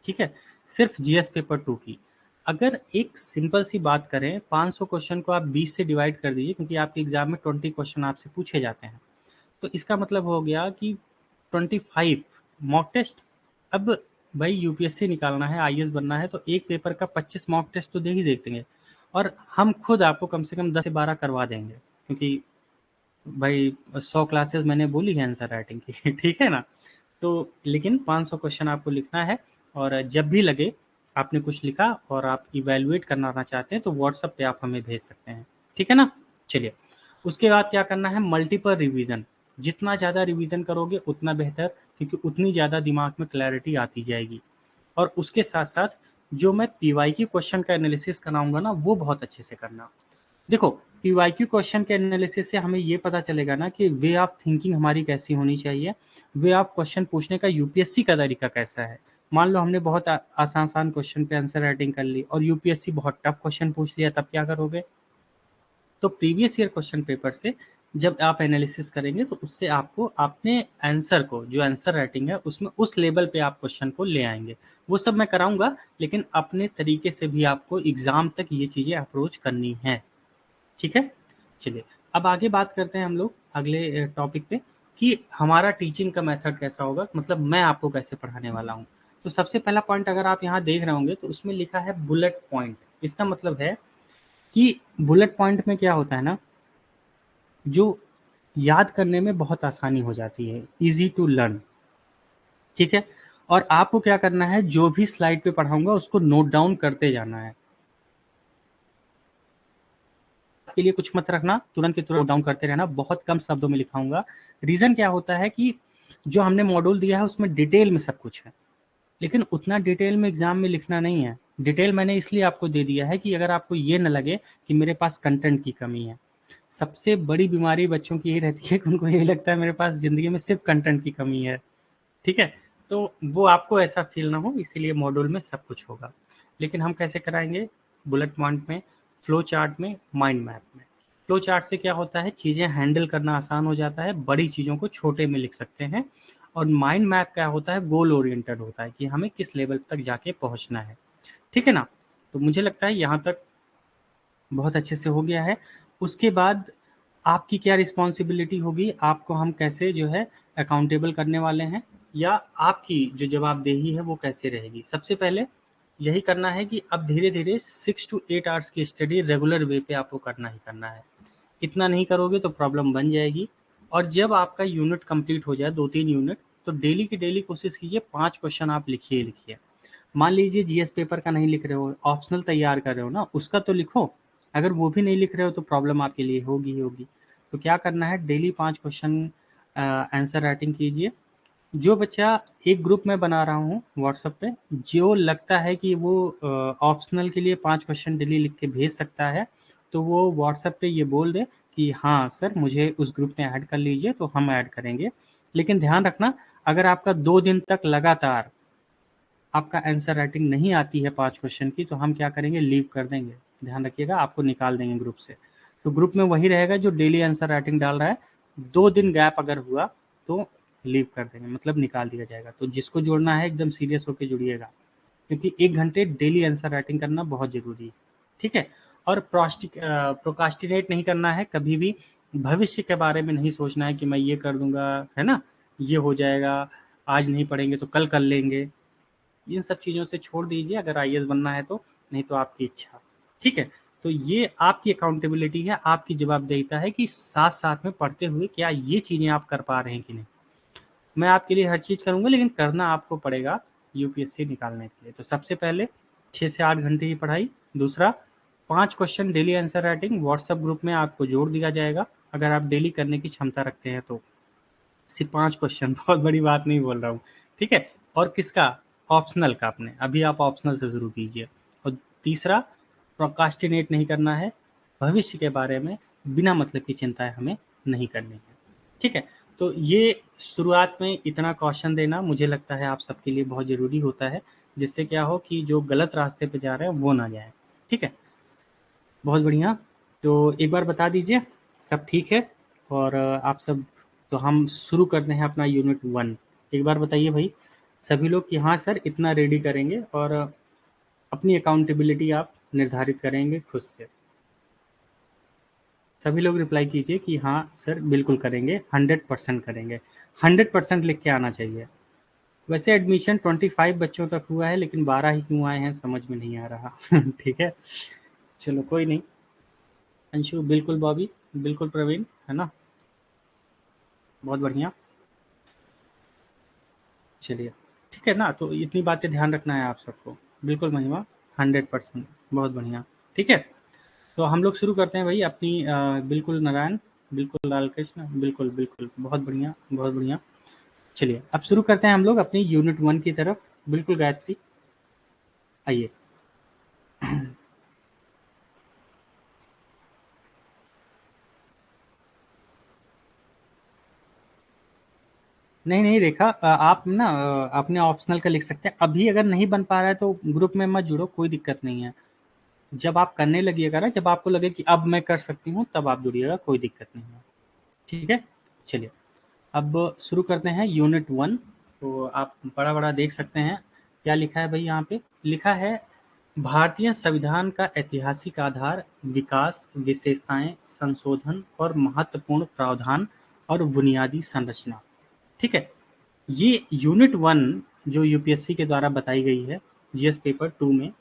ठीक है, सिर्फ जीएस पेपर 2 की। अगर एक सिंपल सी बात करें, 500 क्वेश्चन को आप 20 से डिवाइड कर दीजिए, क्योंकि आपके एग्जाम में 20 क्वेश्चन आपसे पूछे जाते हैं। तो इसका मतलब हो गया कि 25 मॉक टेस्ट। अब भाई यूपीएससी निकालना है, आईएएस बनना है, तो एक पेपर का 25 मॉक टेस्ट तो दे ही देते हैं। और हम खुद आपको कम से कम 10 से 12 करवा देंगे, क्योंकि भाई 100 क्लासेस मैंने बोली है आंसर राइटिंग की ठीक है ना। तो लेकिन 500 क्वेश्चन आपको लिखना है, और जब भी लगे आपने कुछ लिखा और आप इवैल्यूएट करना चाहते हैं तो व्हाट्सएप पे आप हमें भेज सकते हैं, ठीक है ना। चलिए, उसके बाद क्या करना है, मल्टीपल रिवीजन। जितना ज़्यादा रिवीजन करोगे उतना बेहतर, क्योंकि उतनी ज़्यादा दिमाग में क्लैरिटी आती जाएगी। और उसके साथ साथ जो मैं पीवाईक्यू क्वेश्चन का एनालिसिस कराऊंगा ना, वो बहुत अच्छे से करना। देखो, पीवाईक्यू क्वेश्चन के एनालिसिस से हमें ये पता चलेगा ना कि वे ऑफ थिंकिंग हमारी कैसी होनी चाहिए, वे ऑफ क्वेश्चन पूछने का यूपीएससी का तरीका कैसा है। मान लो हमने बहुत आसान क्वेश्चन पे आंसर राइटिंग कर ली और यूपीएससी बहुत टफ क्वेश्चन पूछ लिया, तब क्या करोगे। तो प्रीवियस ईयर क्वेश्चन पेपर से जब आप एनालिसिस करेंगे तो उससे आपको अपने आंसर को, जो आंसर राइटिंग है उसमें उस लेवल पे आप क्वेश्चन को ले आएंगे। वो सब मैं कराऊंगा, लेकिन अपने तरीके से भी आपको एग्जाम तक ये चीज़ें अप्रोच करनी है, ठीक है। चलिए, अब आगे बात करते हैं हम लोग अगले टॉपिक पे कि हमारा टीचिंग का मेथड कैसा होगा, मतलब मैं आपको कैसे पढ़ाने वाला हूँ। तो सबसे पहला पॉइंट अगर आप यहाँ देख रहे होंगे तो उसमें लिखा है बुलेट पॉइंट। इसका मतलब है कि बुलेट पॉइंट में क्या होता है ना, जो याद करने में बहुत आसानी हो जाती है, इजी टू लर्न, ठीक है। और आपको क्या करना है, जो भी स्लाइड पे पढ़ाऊंगा उसको नोट डाउन करते जाना है। के लिए कुछ मत रखना, तुरंत के तुरंत नोट डाउन करते रहना, बहुत कम शब्दों में लिखाऊंगा। रीजन क्या होता है कि जो हमने मॉड्यूल दिया है उसमें डिटेल में सब कुछ है, लेकिन उतना डिटेल में एग्जाम में लिखना नहीं है। डिटेल मैंने इसलिए आपको दे दिया है कि अगर आपको ये न लगे कि मेरे पास कंटेंट की कमी है। सबसे बड़ी बीमारी बच्चों की यही रहती है कि उनको यही लगता है मेरे पास ज़िंदगी में सिर्फ कंटेंट की कमी है, ठीक है। तो वो आपको ऐसा फील ना हो, इसीलिए मॉड्यूल में सब कुछ होगा। लेकिन हम कैसे कराएंगे, बुलेट पॉइंट में, फ्लो चार्ट में, माइंड मैप में। फ्लो चार्ट से क्या होता है, चीज़ें हैंडल करना आसान हो जाता है, बड़ी चीज़ों को छोटे में लिख सकते हैं। और माइंड मैप क्या होता है, गोल ओरिएंटेड होता है कि हमें किस लेवल तक जाके पहुंचना है, ठीक है ना। तो मुझे लगता है यहाँ तक बहुत अच्छे से हो गया है। उसके बाद आपकी क्या रिस्पॉन्सिबिलिटी होगी, आपको हम कैसे जो है अकाउंटेबल करने वाले हैं, या आपकी जो जवाबदेही है वो कैसे रहेगी। सबसे पहले यही करना है कि अब धीरे धीरे 6 to 8 आवर्स की स्टडी रेगुलर वे पे आपको करना ही करना है। इतना नहीं करोगे तो प्रॉब्लम बन जाएगी। और जब आपका यूनिट कंप्लीट हो जाए, 2-3 यूनिट, तो डेली की डेली कोशिश कीजिए 5 क्वेश्चन आप लिखिए लिखिए। मान लीजिए जीएस पेपर का नहीं लिख रहे हो, ऑप्शनल तैयार कर रहे हो ना, उसका तो लिखो। अगर वो भी नहीं लिख रहे हो तो प्रॉब्लम आपके लिए होगी ही होगी। तो क्या करना है, डेली 5 क्वेश्चन आंसर राइटिंग कीजिए। जो बच्चा, एक ग्रुप में बना रहा हूँ व्हाट्सएप पे, जो लगता है कि वो ऑप्शनल के लिए 5 क्वेश्चन डेली लिख के भेज सकता है, तो वो व्हाट्सएप पे ये बोल दे कि हाँ सर मुझे उस ग्रुप में ऐड कर लीजिए, तो हम ऐड करेंगे। लेकिन ध्यान रखना, अगर आपका 2 दिन तक लगातार आपका आंसर राइटिंग नहीं आती है 5 क्वेश्चन की, तो हम क्या करेंगे, लीव कर देंगे। ध्यान रखिएगा, आपको निकाल देंगे ग्रुप से। तो ग्रुप में वही रहेगा जो डेली आंसर राइटिंग डाल रहा है। 2 दिन गैप अगर हुआ तो लीव कर देंगे, मतलब निकाल दिया जाएगा। तो जिसको जोड़ना है एकदम सीरियस होकर जुड़िएगा, क्योंकि 1 घंटे डेली आंसर राइटिंग करना बहुत ज़रूरी है, ठीक है। और प्रोकास्टिनेट नहीं करना है कभी भी। भविष्य के बारे में नहीं सोचना है कि मैं ये कर दूंगा, है ना, ये हो जाएगा, आज नहीं पढ़ेंगे तो कल कर लेंगे। इन सब चीज़ों से छोड़ दीजिए, अगर आईएएस बनना है तो, नहीं तो आपकी इच्छा, ठीक है। तो ये आपकी अकाउंटेबिलिटी है, आपकी जवाबदेहिता है कि साथ साथ में पढ़ते हुए क्या ये चीज़ें आप कर पा रहे हैं कि नहीं। मैं आपके लिए हर चीज़ करूँगा, लेकिन करना आपको पड़ेगा यूपीएससी निकालने के लिए। तो सबसे पहले 6 से 8 घंटे की पढ़ाई। दूसरा, 5 question daily answer writing WhatsApp group में आपको जोड़ दिया जाएगा, अगर आप डेली करने की क्षमता रखते हैं तो। सिर्फ 5 क्वेश्चन, बहुत बड़ी बात नहीं बोल रहा हूँ, ठीक है। और किसका, ऑप्शनल का। आपने अभी आप ऑप्शनल से शुरू कीजिए। और तीसरा, प्रोकास्टिनेट नहीं करना है, भविष्य के बारे में बिना मतलब की चिंताएं हमें नहीं करनी है, ठीक है। तो ये शुरुआत में इतना कॉशन देना मुझे लगता है आप सबके लिए बहुत ज़रूरी होता है, जिससे क्या हो कि जो गलत रास्ते पे जा रहे हैं वो ना जाए, ठीक है। बहुत बढ़िया। तो एक बार बता दीजिए सब ठीक है, और आप सब, तो हम शुरू करते हैं अपना यूनिट 1। एक बार बताइए भाई सभी लोग कि हाँ सर इतना रेडी करेंगे, और अपनी अकाउंटेबिलिटी आप निर्धारित करेंगे खुद से। सभी लोग रिप्लाई कीजिए कि हाँ सर बिल्कुल करेंगे, 100% करेंगे। 100% लिख के आना चाहिए। वैसे एडमिशन 25 बच्चों तक हुआ है, लेकिन 12 ही क्यों आए हैं समझ में नहीं आ रहा ठीक है, चलो कोई नहीं। अंशु बिल्कुल, बॉबी बिल्कुल, प्रवीण है ना। बहुत बढ़िया। चलिए, ठीक है ना? तो इतनी बातें ध्यान रखना है आप सबको। बिल्कुल महिमा, 100%। बहुत बढ़िया। ठीक है? तो हम लोग शुरू करते हैं भई अपनी बिल्कुल नारायण, बिल्कुल लाल कृष्ण, बिल्कुल, बिल्कुल। बहुत बढ़िया, बहुत बढ़िया। चलिए, अब शुरू करते हैं हम लोग अपनी यूनिट 1 की तरफ। बिल्कुल गायत्री, आइए। नहीं, नहीं रेखा, आप ना अपने ऑप्शनल का लिख सकते हैं। अभी अगर नहीं बन पा रहा है तो ग्रुप में मत जुड़ो, कोई दिक्कत नहीं है। जब आप करने लगिएगा ना, जब आपको लगे कि अब मैं कर सकती हूँ, तब आप जुड़िएगा, कोई दिक्कत नहीं है। ठीक है? चलिए, अब शुरू करते हैं यूनिट 1। तो आप बड़ा-बड़ा देख सकते हैं, क्या लिखा है भई यहाँ पे? लिखा है भारतीय संविधान का ऐतिहासिक आधार, विकास, विशेषताएँ, संशोधन और महत्वपूर्ण प्रावधान और बुनियादी संरचना। ठीक है? ये यूनिट 1 जो यूपीएससी के द्वारा बताई गई है, जीएस पेपर 2 में,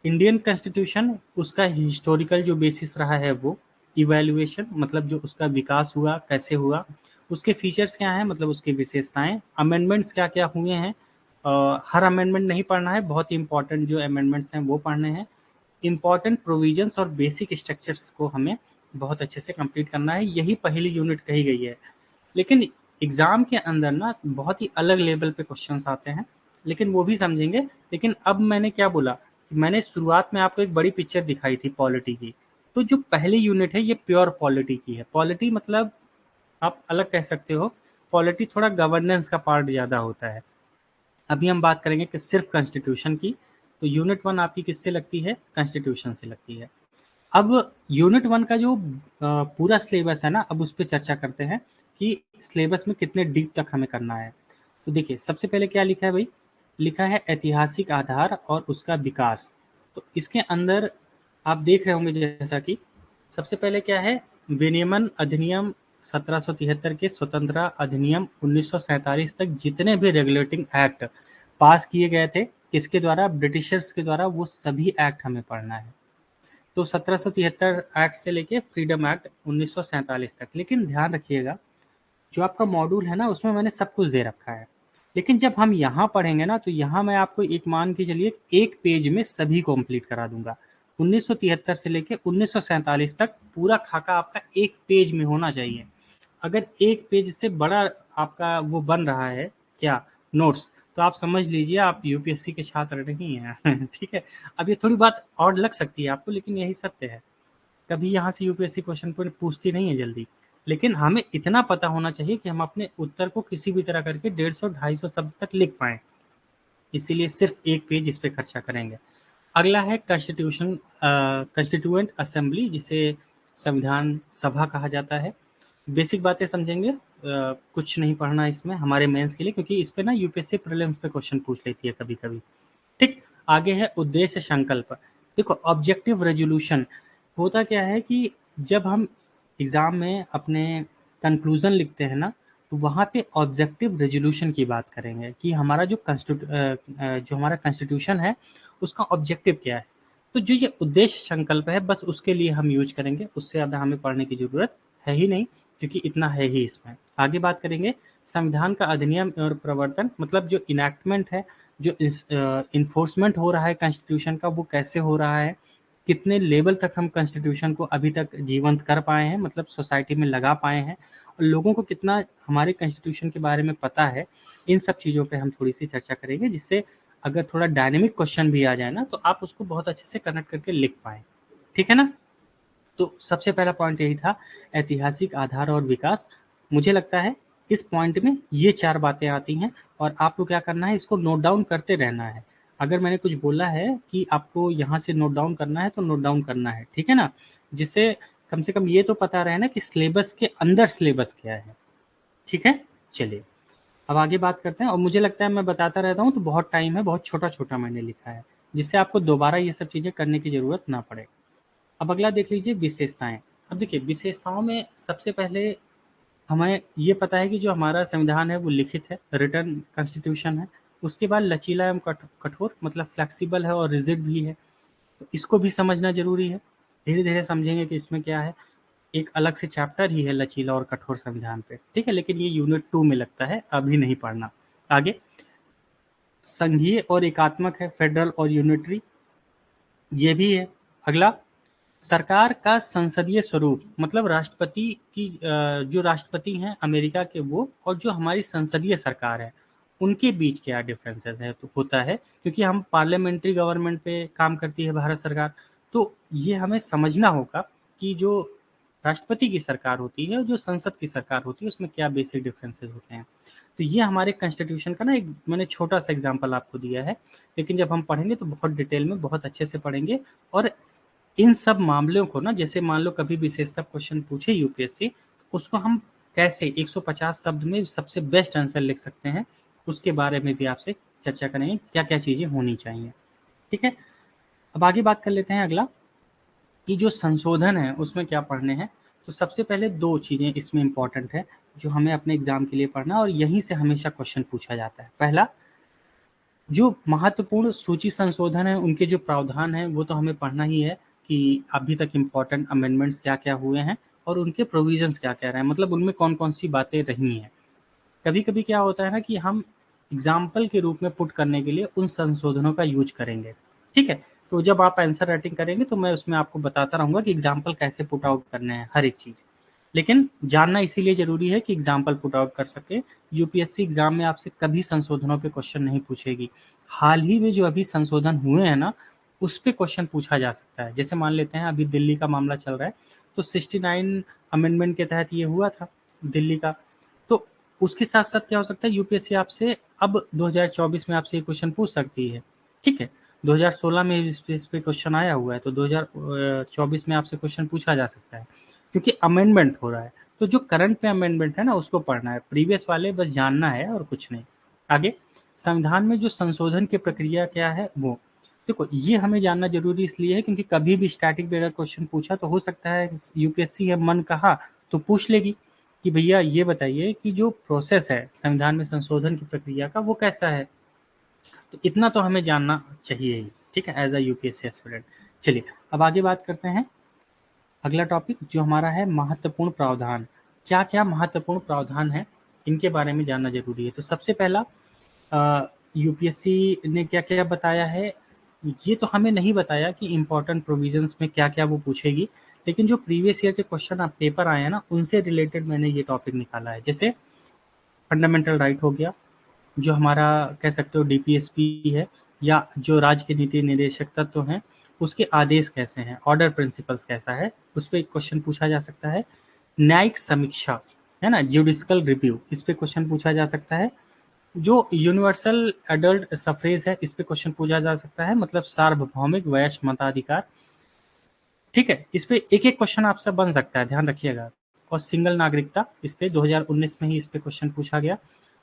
इंडियन कॉन्स्टिट्यूशन, उसका हिस्टोरिकल जो बेसिस रहा है वो, इवैल्यूएशन मतलब जो उसका विकास हुआ, कैसे हुआ, उसके फीचर्स क्या हैं मतलब उसकी विशेषताएँ, अमेंडमेंट्स क्या-क्या हुए हैं। हर अमेंडमेंट नहीं पढ़ना है, बहुत ही इम्पोर्टेंट जो अमेंडमेंट्स हैं वो पढ़ने हैं। इम्पोर्टेंट प्रोविजंस और बेसिक स्ट्रक्चर्स को हमें बहुत अच्छे से कंप्लीट करना है, यही पहली यूनिट कही गई है। लेकिन एग्ज़ाम के अंदर ना बहुत ही अलग लेवल पे क्वेश्चंस आते हैं, लेकिन वो भी समझेंगे। लेकिन अब मैंने क्या बोला, मैंने शुरुआत में आपको एक बड़ी पिक्चर दिखाई थी पॉलिटी की। तो जो पहली यूनिट है ये प्योर पॉलिटी की है। पॉलिटी मतलब आप अलग कह सकते हो, पॉलिटी थोड़ा गवर्नेंस का पार्ट ज़्यादा होता है। अभी हम बात करेंगे कि सिर्फ कॉन्स्टिट्यूशन की। तो यूनिट 1 आपकी किससे लगती है? कॉन्स्टिट्यूशन से लगती है। अब यूनिट 1 का जो पूरा सिलेबस है ना, अब उस पे चर्चा करते हैं कि सिलेबस में कितने डीप तक हमें करना है। तो देखिए, सबसे पहले क्या लिखा है भई? लिखा है ऐतिहासिक आधार और उसका विकास। तो इसके अंदर आप देख रहे होंगे जैसा कि सबसे पहले क्या है? विनियमन अधिनियम 1773 के स्वतंत्रता अधिनियम 1947 तक जितने भी रेगुलेटिंग एक्ट पास किए गए थे, किसके द्वारा? ब्रिटिशर्स के द्वारा। वो सभी एक्ट हमें पढ़ना है। तो 1773 एक्ट से लेके फ्रीडम एक्ट 1947 तक। लेकिन ध्यान रखिएगा, जो आपका मॉड्यूल है ना उसमें मैंने सब कुछ दे रखा है। लेकिन जब हम यहाँ पढ़ेंगे ना तो यहाँ मैं आपको एक मान के चलिए एक पेज में सभी कंप्लीट करा दूंगा। 1973 से लेके 1947 तक पूरा खाका आपका एक पेज में होना चाहिए। अगर एक पेज से बड़ा आपका वो बन रहा है क्या, नोट्स, तो आप समझ लीजिए आप यूपीएससी के छात्र नहीं हैं। ठीक है? अब ये थोड़ी बात और लग सकती है आपको, लेकिन यही सत्य है। कभी यहाँ से यूपीएससी क्वेश्चन पर पूछती नहीं है जल्दी। लेकिन हमें इतना पता होना चाहिए कि हम अपने उत्तर को किसी भी तरह करके 150-250 शब्द तक लिख पाएँ। इसीलिए सिर्फ एक पेज इस पे खर्चा करेंगे। अगला है कंस्टिट्यूएंट असेंबली, जिसे संविधान सभा कहा जाता है। बेसिक बातें समझेंगे, कुछ नहीं पढ़ना इसमें हमारे मेंस के लिए, क्योंकि इस पे ना यूपीएससी प्रीलिम्स पे क्वेश्चन पूछ लेती है कभी-कभी। ठीक, आगे है उद्देश्य संकल्प। देखो, ऑब्जेक्टिव रेजोल्यूशन होता क्या है कि जब हम एग्ज़ाम में अपने कंक्लूज़न लिखते हैं ना, तो वहाँ पे ऑब्जेक्टिव रेजोल्यूशन की बात करेंगे कि हमारा जो हमारा कॉन्स्टिट्यूशन है, उसका ऑब्जेक्टिव क्या है। तो जो ये उद्देश्य संकल्प है, बस उसके लिए हम यूज़ करेंगे, उससे ज़्यादा हमें पढ़ने की ज़रूरत है ही नहीं, क्योंकि इतना है ही इसमें। आगे बात करेंगे संविधान का अधिनियम और प्रवर्तन, मतलब जो इनैक्टमेंट है, जो इन्फोर्समेंट हो रहा है कॉन्स्टिट्यूशन का, वो कैसे हो रहा है, कितने लेवल तक हम कॉन्स्टिट्यूशन को अभी तक जीवंत कर पाए हैं, मतलब सोसाइटी में लगा पाए हैं, और लोगों को कितना हमारे कॉन्स्टिट्यूशन के बारे में पता है। इन सब चीज़ों पे हम थोड़ी सी चर्चा करेंगे, जिससे अगर थोड़ा डायनेमिक क्वेश्चन भी आ जाए ना, तो आप उसको बहुत अच्छे से कनेक्ट करके लिख पाएँ। ठीक है ना? तो सबसे पहला पॉइंट यही था, ऐतिहासिक आधार और विकास। मुझे लगता है इस पॉइंट में ये 4 बातें आती हैं, और आपको क्या करना है, इसको नोट डाउन करते रहना है। अगर मैंने कुछ बोला है कि आपको यहाँ से नोट डाउन करना है, तो नोट डाउन करना है, ठीक है ना? जिससे कम से कम ये तो पता रहे ना कि सिलेबस के अंदर सिलेबस क्या है, ठीक है? चलिए, अब आगे बात करते हैं। और मुझे लगता है मैं बताता रहता हूँ तो बहुत टाइम है, बहुत छोटा-छोटा मैंने लिखा है, जिससे आपको दोबारा ये सब चीज़ें करने की ज़रूरत ना पड़े। अब अगला देख लीजिए विशेषताएँ। अब देखिए, विशेषताओं में सबसे पहले हमें ये पता है कि जो हमारा संविधान है वो लिखित है, रिटन कॉन्स्टिट्यूशन है। उसके बाद लचीला एवं कठोर, मतलब फ्लेक्सिबल है और रिजिड भी है। तो इसको भी समझना ज़रूरी है। धीरे-धीरे समझेंगे कि इसमें क्या है। एक अलग से चैप्टर ही है लचीला और कठोर संविधान पे, ठीक है, लेकिन ये यूनिट 2 में लगता है, अभी नहीं पढ़ना। आगे संघीय और एकात्मक है, फेडरल और यूनिटरी, ये भी है। अगला सरकार का संसदीय स्वरूप, मतलब राष्ट्रपति की जो राष्ट्रपति हैं अमेरिका के वो और जो हमारी संसदीय सरकार है उनके बीच क्या डिफरेंसेस है तो होता है, क्योंकि हम पार्लियामेंट्री गवर्नमेंट पे काम करती है भारत सरकार, तो ये हमें समझना होगा कि जो राष्ट्रपति की सरकार होती है और जो संसद की सरकार होती है उसमें क्या बेसिक डिफरेंसेस होते हैं। तो ये हमारे कॉन्स्टिट्यूशन का ना एक मैंने छोटा सा एग्जाम्पल आपको दिया है, लेकिन जब हम पढ़ेंगे तो बहुत डिटेल में बहुत अच्छे से पढ़ेंगे। और इन सब मामलों को ना, जैसे मान लो कभी विशेषता क्वेश्चन पूछे यूपीएससी, उसको हम कैसे 150 शब्द में सबसे बेस्ट आंसर लिख सकते हैं, उसके बारे में भी आपसे चर्चा करेंगे, क्या क्या चीज़ें होनी चाहिए। ठीक है, अब आगे बात कर लेते हैं अगला कि जो संशोधन है उसमें क्या पढ़ने हैं। तो सबसे पहले दो चीज़ें इसमें इंपॉर्टेंट है जो हमें अपने एग्जाम के लिए पढ़ना, और यहीं से हमेशा क्वेश्चन पूछा जाता है। पहला, जो महत्वपूर्ण सूची संशोधन है उनके जो प्रावधान हैं वो तो हमें पढ़ना ही है कि अभी तक इम्पोर्टेंट अमेंडमेंट्स क्या-क्या हुए हैं और उनके प्रोविजंस क्या-क्या रहे हैं, मतलब उनमें कौन-कौन सी बातें रही हैं। कभी-कभी क्या होता है ना कि हम एग्जाम्पल के रूप में पुट करने के लिए उन संशोधनों का यूज करेंगे, ठीक है? तो जब आप आंसर राइटिंग करेंगे तो मैं उसमें आपको बताता रहूँगा कि एग्जाम्पल कैसे पुट आउट करने हैं हर एक चीज़। लेकिन जानना इसीलिए ज़रूरी है कि एग्जाम्पल पुट आउट कर सकें। यूपीएससी एग्जाम में आपसे कभी संशोधनों पे क्वेश्चन नहीं पूछेगी। हाल ही में जो अभी संशोधन हुए हैं ना, उस पे क्वेश्चन पूछा जा सकता है। जैसे मान लेते हैं अभी दिल्ली का मामला चल रहा है, तो 69 अमेंडमेंट के तहत ये हुआ था दिल्ली का। तो उसके साथ-साथ क्या हो सकता है, यूपीएससी आपसे अब 2024 में आपसे ये क्वेश्चन पूछ सकती है, ठीक है? 2016 में इस पे क्वेश्चन आया हुआ है, तो 2024 में आपसे क्वेश्चन पूछा जा सकता है, क्योंकि अमेंडमेंट हो रहा है। तो जो करंट में अमेंडमेंट है ना उसको पढ़ना है, प्रीवियस वाले बस जानना है और कुछ नहीं। आगे संविधान में जो संशोधन की प्रक्रिया क्या है वो, देखो ये हमें जानना जरूरी इसलिए है क्योंकि कभी भी स्टैटिक पे अगर क्वेश्चन पूछा तो हो सकता है यूपीएससी है मन कहा तो पूछ लेगी कि भैया ये बताइए कि जो प्रोसेस है संविधान में संशोधन की प्रक्रिया का वो कैसा है। तो इतना तो हमें जानना चाहिए ही, ठीक है, एज अ यूपीएससी एस्पिरेंट। चलिए अब आगे बात करते हैं। अगला टॉपिक जो हमारा है महत्वपूर्ण प्रावधान। क्या क्या महत्वपूर्ण प्रावधान है इनके बारे में जानना जरूरी है। तो सबसे पहला यूपीएससी ने क्या क्या बताया है, ये तो हमें नहीं बताया कि इम्पोर्टेंट प्रोविजंस में क्या क्या वो पूछेगी, लेकिन जो प्रीवियस ईयर के क्वेश्चन आप पेपर आए हैं ना उनसे रिलेटेड मैंने ये टॉपिक निकाला है। जैसे फंडामेंटल राइट हो गया, जो हमारा कह सकते हो डीपीएसपी है, या जो राज्य के नीति निर्देशक तत्व हैं उसके आदेश कैसे हैं, ऑर्डर प्रिंसिपल्स कैसा है, उस पर एक क्वेश्चन पूछा जा सकता है। न्यायिक समीक्षा है ना, जुडिशल रिव्यू, इस पे क्वेश्चन पूछा जा सकता है। जो यूनिवर्सल एडल्ट सफरेज है इस पे क्वेश्चन पूछा जा सकता है, मतलब सार्वभौमिक वयस्क मताधिकार, ठीक है, इस पे एक एक क्वेश्चन आपसे बन सकता है, ध्यान रखिएगा। और सिंगल नागरिकता, इस पे 2019 में ही इस पे क्वेश्चन पूछा गया।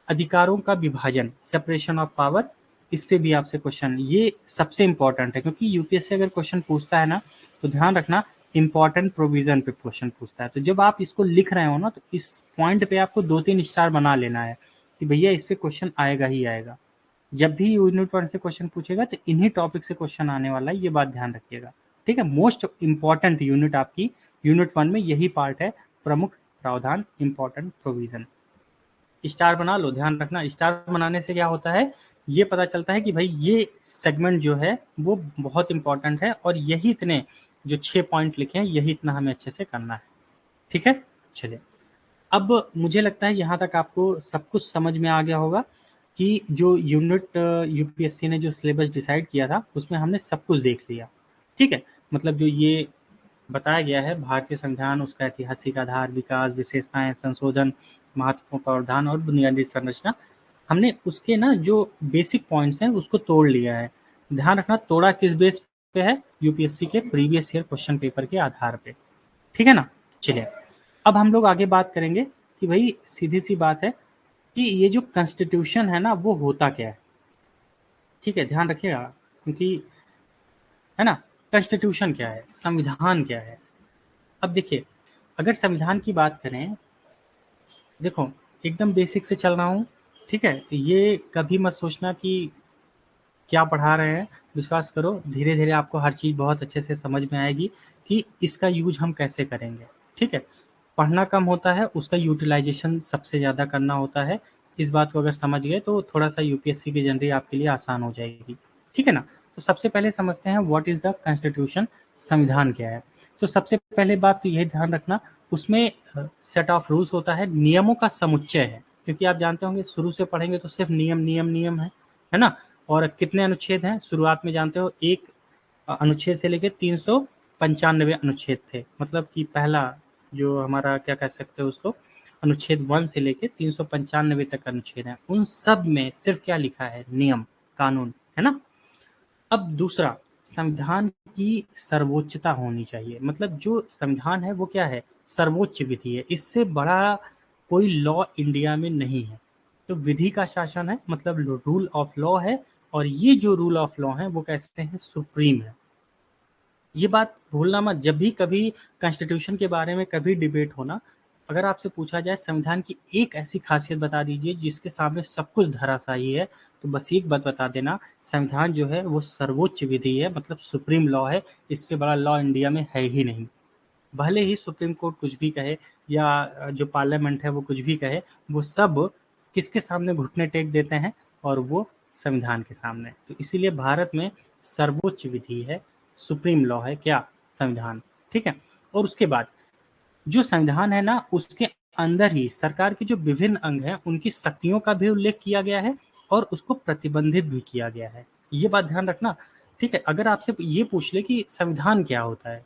अधिकारों का विभाजन, सेपरेशन ऑफ पावर, इस पे भी आपसे क्वेश्चन, ये सबसे इंपॉर्टेंट है क्योंकि यूपीएससी अगर क्वेश्चन पूछता है ना तो ध्यान रखना इंपॉर्टेंट प्रोविजन पे क्वेश्चन पूछता है। तो जब आप इसको लिख रहे हो ना तो इस पॉइंट पे आपको 2-3 स्टार बना लेना है कि भैया इस पे क्वेश्चन आएगा ही आएगा। जब भी यूनिट 1 से क्वेश्चन पूछेगा तो इन्हीं टॉपिक से क्वेश्चन आने वाला है, ये बात ध्यान रखिएगा, ठीक है। मोस्ट इंपॉर्टेंट यूनिट आपकी यूनिट 1 में यही पार्ट है, प्रमुख प्रावधान, इंपॉर्टेंट प्रोविजन। स्टार बना लो, ध्यान रखना स्टार बनाने से क्या होता है, ये पता चलता है कि भाई ये सेगमेंट जो है वो बहुत इंपॉर्टेंट है और यही इतने जो 6 पॉइंट लिखे हैं यही इतना हमें अच्छे से करना है, ठीक है। चलिए अब मुझे लगता है यहाँ तक आपको सब कुछ समझ में आ गया होगा कि जो यूनिट यूपीएससी ने जो सिलेबस डिसाइड किया था उसमें हमने सब कुछ देख लिया, ठीक है। मतलब जो ये बताया गया है भारतीय संविधान, उसका ऐतिहासिक आधार, विकास, विशेषताएं, संशोधन, महत्वपूर्ण प्रावधान और बुनियादी संरचना, हमने उसके ना जो बेसिक पॉइंट्स हैं उसको तोड़ लिया है। ध्यान रखना तोड़ा किस बेस पे है, यूपीएससी के प्रीवियस ईयर क्वेश्चन पेपर के आधार पे, ठीक है ना। चलिए अब हम लोग आगे बात करेंगे कि भाई सीधी सी बात है कि ये जो कॉन्स्टिट्यूशन है ना वो होता क्या है, ठीक है, ध्यान रखिएगा, क्योंकि है ना, कॉन्स्टिट्यूशन क्या है, संविधान क्या है। अब देखिए अगर संविधान की बात करें, देखो एकदम बेसिक से चल रहा हूँ, ठीक है, तो ये कभी मत सोचना कि क्या पढ़ा रहे हैं, विश्वास करो धीरे धीरे आपको हर चीज़ बहुत अच्छे से समझ में आएगी कि इसका यूज हम कैसे करेंगे, ठीक है। पढ़ना कम होता है, उसका यूटिलाइजेशन सबसे ज़्यादा करना होता है। इस बात को अगर समझ गए तो थोड़ा-सा यूपीएससी की जनरी आपके लिए आसान हो जाएगी। ठीक है ना? तो सबसे पहले समझते हैं व्हाट इज़ द कॉन्स्टिट्यूशन, संविधान क्या है? तो सबसे पहले बात तो यही ध्यान रखना, उसमें सेट ऑफ रूल्स होता है, नियमों का समुच्चय है। क्योंकि आप जानते होंगे शुरू से पढ़ेंगे तो सिर्फ नियम, नियम, नियम है ना? और कितने अनुच्छेद हैं? शुरुआत में जानते हो एक अनुच्छेद से लेके 395 अनुच्छेद थे। मतलब कि पहला जो हमारा क्या कह सकते हो उसको, अनुच्छेद 1 से लेके 395 तक अनुच्छेद हैं। उन सब में सिर्फ क्या लिखा है? नियम, कानून, है ना? अब दूसरा, संविधान की सर्वोच्चता होनी चाहिए। मतलब जो संविधान है वो क्या है? सर्वोच्च विधि है। इससे बड़ा कोई लॉ इंडिया में नहीं है। तो विधि का शासन है, मतलब रूल ऑफ लॉ है। और ये जो रूल ऑफ लॉ है वो कैसे हैं? सुप्रीम है। ये बात भूलना मत, जब भी कभी कॉन्स्टिट्यूशन के बारे में कभी डिबेट हो ना, अगर आपसे पूछा जाए संविधान की एक ऐसी खासियत बता दीजिए जिसके सामने सब कुछ धराशायी है, तो बस एक बात बता देना, संविधान जो है वो सर्वोच्च विधि है, मतलब सुप्रीम लॉ है। इससे बड़ा लॉ इंडिया में है ही नहीं। भले ही सुप्रीम कोर्ट कुछ भी कहे या जो पार्लियामेंट है वो कुछ भी कहे, वो सब किसके सामने घुटने टेक देते हैं? और वो संविधान के सामने। तो इसीलिए भारत में सर्वोच्च विधि है, सुप्रीम लॉ है क्या? संविधान। ठीक है। और उसके बाद जो संविधान है ना, उसके अंदर ही सरकार के जो विभिन्न अंग हैं उनकी शक्तियों का भी उल्लेख किया गया है और उसको प्रतिबंधित भी किया गया है। ये बात ध्यान रखना। ठीक है। अगर आपसे ये पूछ ले कि संविधान क्या होता है,